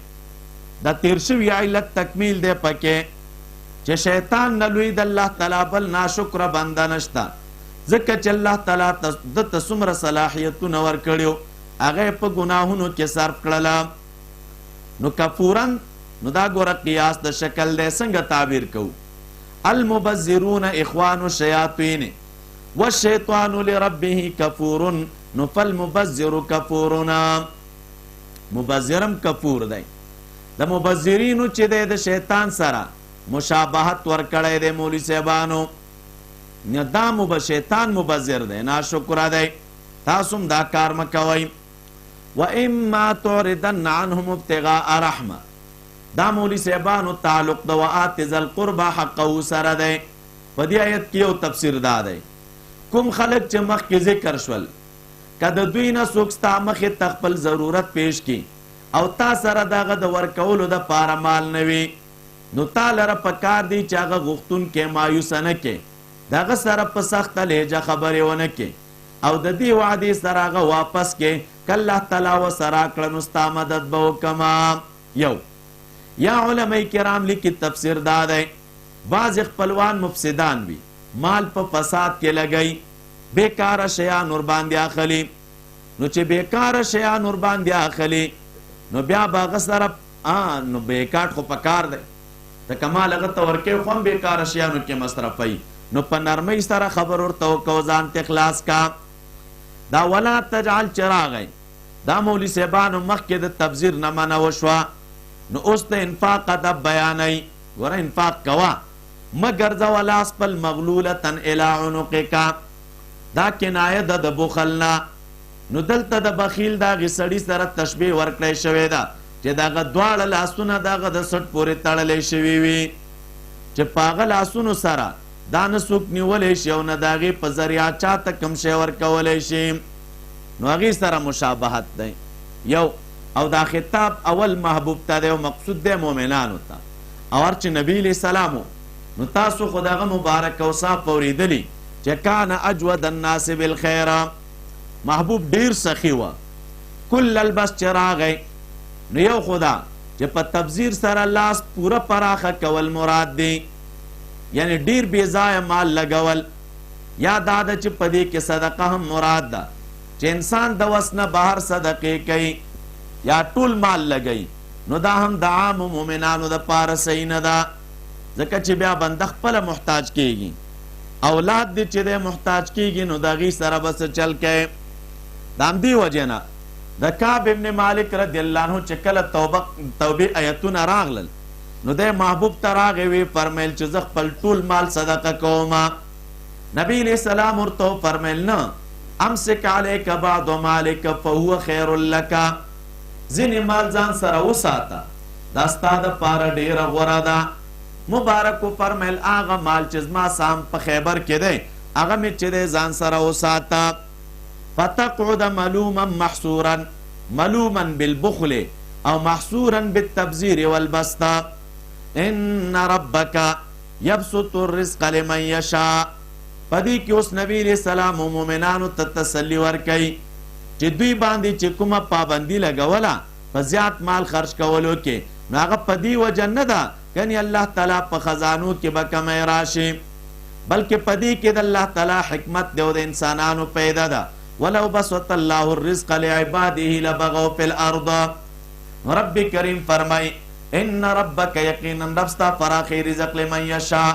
د تیر شوي علت تکمیل دی پکې چې شیطان نه لوی د الله تعالی بل ناشکره بنده نشته ځکه چې الله تعالی دته څومره صلاحیتونه ورکړي هغه په ګناهونو کې صرف کړله نو کفورن نو دا ګوره قیاس د شکل دی څنګه تعبیر کوو المبذرون اخوان الشیاطین والشیطان لربه کفور نو فالمبذر کفورنا مبذرم کفور دی د مبذرینو چې دی د شیطان سره مشابهت ورکړی دی مولوی صاحبانو دا شیطان مبذر دی ناشکره دی تاسو هم دا کار مه کوئ واما تعرضن عنهم ابتغاء رحمه دا مولوی صاحبانو تعلق د وآت ذی القربى حقه سره دی په دې آیت کې یو تفسیر دا دی کوم خلک چې مخکې ذکر شول که د دوی نه څوک ستا مخې ته خپل ضرورت پیش کی او تا سره دغه د ورکولو دپاره مال نه وي نو تا لره پکار دی چې هغه غوښتونکی مایوسه نه کې دغه سره په سخته لهجه خبرې ونه کې او د دې وعدې سره هغه واپس کې که الله تعالی ورسره کړه نو ستا مدد به وکړمه یو یا علماء کرام لیکي تفسیر دا دی بعض خپلوان مفسدان وي مال په فساد کې لګئی بیکاره شیان ور باندې اخلي نو چې بیکاره شیان ور باندې اخلي نو بیا به هغه سره نو بیکاټ خو پکار دی د کمال هغه ته ورکوي خو هم بیکاره شیانو کې مصرفوي نو په نرمۍ سره خبر ورته وکړو ځان ته خلاص کا دا ولا تجعل چراغی دا مولوی صاحبانو مخکې د تبذیر نه منع وشوه نو اوس د انفاق ادب بیانوي ګوره انفاق کوه مه ګرځوه لاس خپل مغلولة الی عنقک دا کنایه ده د بخل نه نو دلته د بخیل د هغې سړي سره تشبیه ورکړی شوې ده چې دغه دواړه لاسونه دغه د سټ پورې تړلی شوي وي چې په هغه لاسونو سره دا نه څوک نیولی شي او نه د هغې په ذریعه چاته کوم شی ورکولی شي نو هغې سره مشابهت دی یو او دا خطاب اول محبوب ته دی او مقصود دی مؤمنانو ته او هر چې نبی علیه السلام نو تاسو خو دغه مبارک اوصاف اورېدلي چې کان اجود الناس بالخیر محبوب ډیر سخی و کل البس چې راغی نو یو خدا چې په تبذیر سره لاس پوره پراخه کول مراد دی یعنی ډیر بې ځایه مال لګول یا دا ده چې په دې کې صدقه هم مراد ده چې انسان د وس نه بهر صدقې کوي یا ټول مال لګوي نو دا هم د عامو مؤمنانو دپاره صحیح نه ده ځکه چې بیا بنده خپله محتاج کیږي اولاد دی چې دی محتاج کیږي نو د هغې سره به څه چل کوي د همدې وجې نه د کعب ابن مالک رضی الله عنه چې کله توبې آیتونه راغلل نو دی محبوب ته راغی وی فرمیل چې زه خپل ټول مال صدقه کوم نبی علیه السلام ورته فرمیل نه امسک علیک بعض مالک فهو خیر لک ځینې مال ځان سره وساته دا ستا دپاره ډېره غوره ده مبارک فرمیل هغه مال چې زما سام په خیبر کې دی هغه مې چې دی ځان سره وساته فتقعد ملوما محصورا ملوما بالبخل او محصورا بالتبذير والبسط ان ربك يبسط الرزق لمن يشاء پدې کې اوس نبی علیہ السلام مومنانو ته تسلی ورکوي چې دوی باندې چې کومه پابندي لګوله په زیات مال خرج کولو کې نو هغه په دې وجه نه ده یعنی الله تعالی په خزانو کې به کمی راشي بلکې په دې کې د الله تعالی حکمت دی او د انسانانو پیدا ده ولو بسط الله الرزق لعباده لبغوا في الارض رب کریم فرمای ان ربک یقینا ربستا فراخی رزق لمن یشاء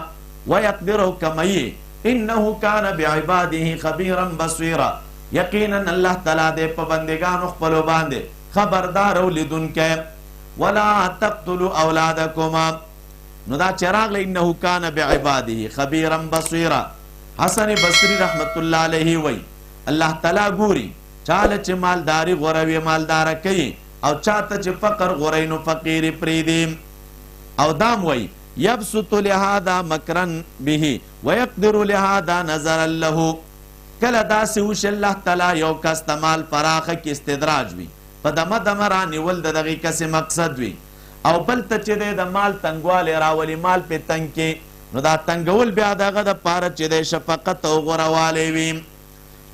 ویقدره کمی انه کان بعباده خبیرا بصیرا یقینا الله تعالی دې په بندگانو خپلو باندې خبردار اولیدونکې ولا تقتلوا اولادکما. نو دا چراغ انه کان بعباده خبیرا بصیرا. حسن بصری رحمت الله علیه وی الله تعالی ګوري چاله چې مالداری غوروي مالدار کوي او چاته چې فقر غوري نو فقیر پریدي. او دام وی یبسط لهذا مکرا به ويقدر لهذا نظرا له. کله داسې وش الله تعالی یو کس ته مال فراخه کې استدراج وي په دمه دمه رانیول د دغې کسې مقصد وي او بل ته چې دی د مال تنګوالی راولي مال پې تنګ کې نو دا تنګول بیا دغه دپاره چې دی شفقت او غوروالی وي.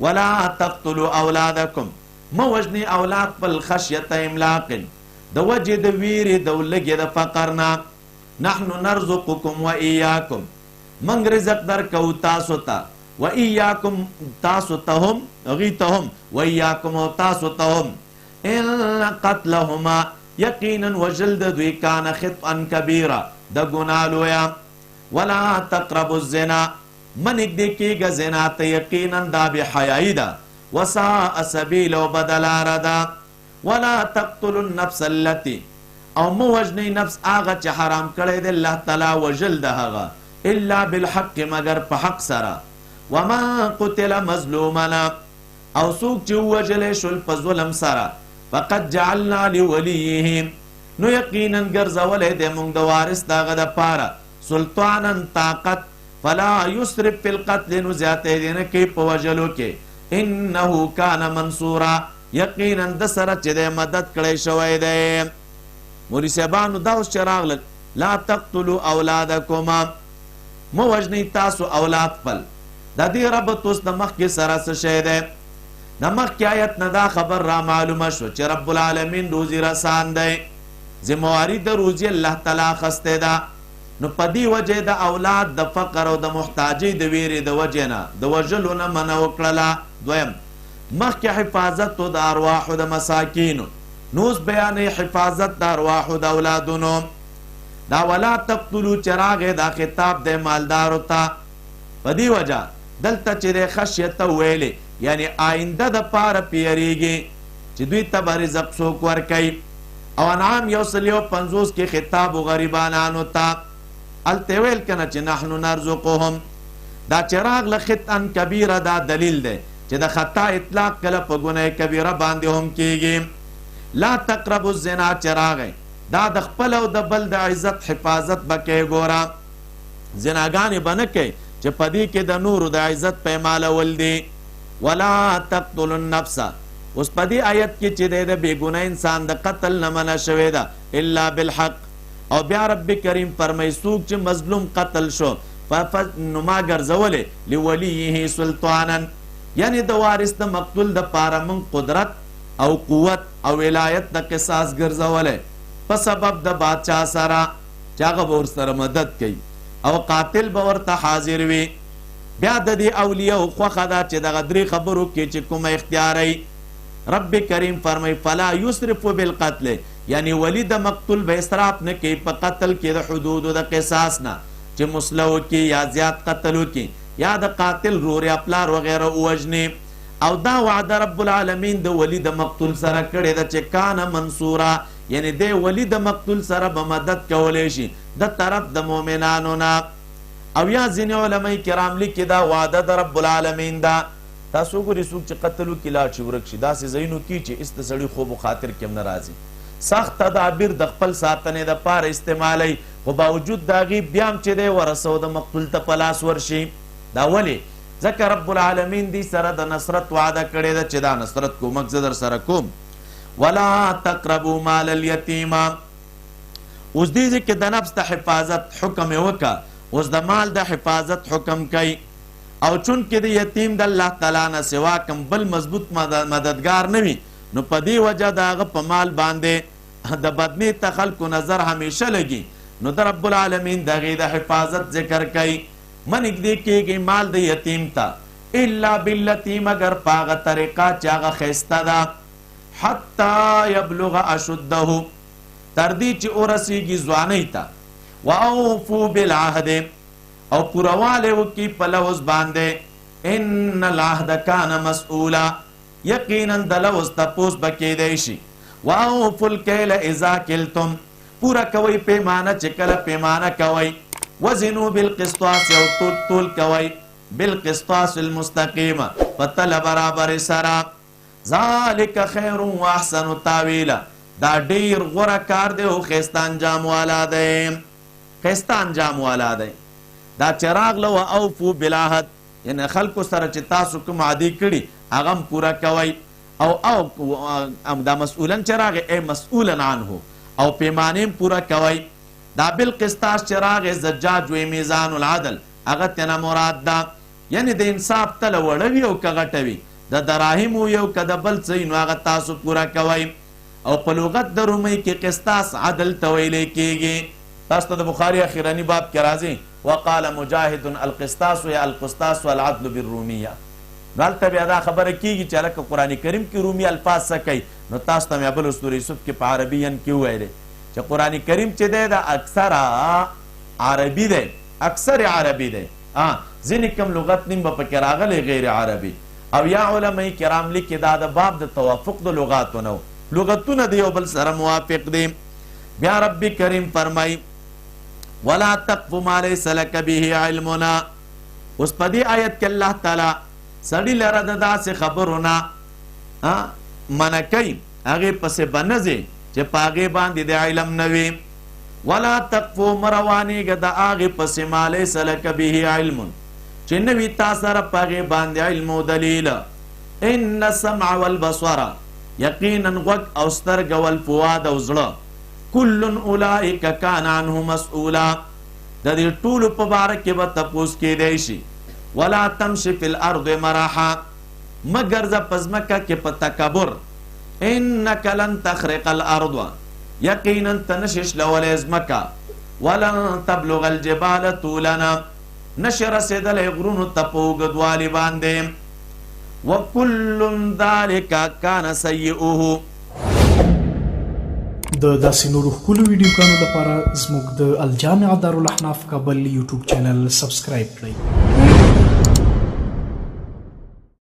ولا تقتلوا اولادکم مه وژنې اولاد خپل خشیت املاق د وجې د ویرې د لږې د فقر نه. نحن نرزقکم و ایاکم منګ رزق درکو تاسو ته و ایاکم تاسو ته هم هغوی ته هم و ایاکم او تاسو ته هم. ان قتلهما یقینا وژل د دوی کان خطئا کبیره د ګناه لویه. ولا تقربوا الزنا من نږدې کېږه زنا ته یقینا دا بحیایي ده وساء سبیل او بدلاره ده. ولا تقتلوا النفس التي او مو وژنئ نفس هغه چې حرام کړی دی الله تعالی وژل د هغه الا بالحق مگر په حق سره. ومن قتل مظلومنا او څوک چې ووژلی شول په ظلم سره فقد جعلنا لولیه نو یقینا ګرځولی دی موږ د وارث د هغه دپاره سلطانا طاقت فلا یسرف فی القتل نو زیاتی دی نه کوي په وژلو کې انه کان منصورا یقینا د سره چې دی مدد کړی شوی دی. مولوي صاحبانو دا اوس چې راغلل لا تقتلوا اولادکما مه وژنئ تاسو اولاد خپل. د دې ربط اوس د مخکې سره څه شی دی؟ د مخکې آیت نه دا خبر را معلومه شو چې رب العالمین روزي رسان دی ذمواري د روزي الله تعالی اخیستې ده. نو په دې وجې د اولاد د فقر او د محتاجۍ د ویرې د وجې نه د وژلو نه منع وکړله. دویم مخکې حفاظت د ارواحو د مساکینو نوس بیانې حفاظت د ارواحو د اولادونو. دا ولا تقتلوا چې راغې دا خطاب د مالدارو ته په دې وجه دلته چې د خشیت ویلې یعنی آینده د پاره پیریږي چې دوی ته به رزق څوک ورکوي. او انعام 150 کې خطاب غریبانانو ته هلته ویل کنه چې نحن نرزقهم. دا چې راغله خطئا کبیره دا دلیل دی چې د خطا اطلاق کله په ګناه کبیره باندې هم کیږي. لا تقربوا الزنا چې راغی دا د خپل او د بل د عزت حفاظت به کوې ګوره زناګانې به نه کوي چې په دې کې د نورو د عزت پیمالول دي. ولا تقتلوا النفس اوس په دې آیت کې چې دی د بېګناه انسان د قتل نه منع شوې ده الا بالحق. او بیا رب کریم فرمایي څوک چې مظلوم قتل شو نو ما ګرځولې لولیه سلطانا یعنی د وارث د مقتول د پاره موږ قدرت او قوت او ولایت د قصاص ګرځولې په سبب د بادشاه سره چې هغه به ورسره مدد کوي او قاتل به ورته حاضر وي. بیا د دې اولیاو خوښه ده چې دغه درې خبرو کې چې کومه اختیاروي رب کریم فرمایي فلا یسرف بالقتل یعنی ولی د مقتول به اسراف نه کوي په قتل کې د حدودو د قصاص نه چې مسله وکړي یا زیات قتل وکړي یا د قاتل رور یا پلار وغیره ووژني. او دا وعده رب العالمین د ولی د مقتول سره کړې ده چې کان منصورا یعنی د ولی د مقتول سره به مدد کولی شي د طرف د مؤمنانو نه. او یا ځینې علماء کرام لیکي دا وعده د رب العالمین ده. تاسو ګورئ څوک چې قتل وکړي لاړ شي ورک شي داسې ځایونو کې چې هېڅ د سړي خوب و خاطر کې هم نه راځي سخت تدابیر د خپل ساتنې دپاره استعمالوي خو باوجود د هغې بیا هم چې دی ورسو د مقتول ته په لاس ورشي. دا ولې ځکه رب العالمین دې سره د نصرت وعده کړې ده چې دا نصرت کومک زه در سره کوم. ولا تقربوا مال الیتیم اوس دې ځای کې د نفس د حفاظت حکم یې وکړه اوس د مال د حفاظت حکم کوي. او چون کې د یتیم د الله تعالی نه سوا کوم بل مضبوط مددگار نه وي نو په دې وجه د هغه په مال باندې د بدنې ته خلکو نظر همیشه لګي نو د رب العالمین د هغې د حفاظت ذکر کوي. مه نږدې کېږي مال د یتیم ته الا بالتي مگر په هغه طریقه چې هغه ښایسته ده حتی یبلغ اشده تر دې چې ورسیږي ځوانۍ ته واوفوا بالعهد او پوروالی وکړي په لوز باندې ان العهد کان مسئولا یقینا د لوز تپوس به کیدی شي. واوفوا الکیل اذا کلتم پورا کوي پیمانه چې کله پیمانه کوي وزنوا بالقسطاس او تول کوي بالقسطاس المستقیم پتل برابر سرا ذالک خیر و احسن تاویلا دا ډیر غوره کار دی او خسته انجام والا دی خسته انجام والا دی دا چراغ لو اوفو بالعهد یعنی خلکو سره چې تاسو کوم عادي کړي هغه پورا کوي او دا مسئولا چراغ ای مسئولا عنه او پیمانیم پورا کوي دا بالقسطاس چراغ زجاج و میزان العدل هغه تنه مراد ده یعنی د انصاف تل وړوي او کغټوي د دراهم یو کده بل څه نو هغه تاسو پورا کوي او په لغت د رومي کې قسطاس عدل تویل کېږي تاسو ته د بخاری اخیرانی باب کې راځي وقال مجاهد القسطاس یا القسطاس والعدل بالروميه دلته بیا دا خبره کېږي چې لکه قرآن کریم کې رومي الفاظ څه کوي نو تاسو ته مې بل سورې یوسف کې په عربین کې وویلې چې قرآن کریم چې دی دا اکثر عربي دی اکثر عربي دی ځینې کوم لغت نیم به پکې راغلی غیر عربي او یا علماء کرام لیکي دا د باب د توافق د لغاتو نه لغتونه د یو بل سره موافق دي بیا رب کریم فرمای ولا تقف ما ليس لك به علمنا اوس په دې آیت کې الله تعالی سړي لره د داسې خبرونه منع کوي هغې پسې به نه ځې چې په هغې باندې د علم نه وي ولا تقف مروانېږه د هغې پسې ما ليس لك به علم چې نه وي تا سره په هغې باندې علم او دلیل ان السمع والبصر یقینا غوږ او سترګه والفؤاد او زړه کل اولئک کان عنه مسئولا د دې ټولو په باره کې به تپوس کیدی شي ولا تمشي فی الارض مرحا مگر ز پزمکه کې په تکبر انک لن تخرق الارض یقینا تنشش لول ازمکه ولن تبلغ الجبال طولنا نشر سیدل غرونو تپوګدوالی باندې وکل ذلک کان سیئه د داسې نورو ښکلو ویډیوګانو لپاره زموږ د الجامع دارالاحناف کابل یوټیوب چینل سبسکرایب کړئ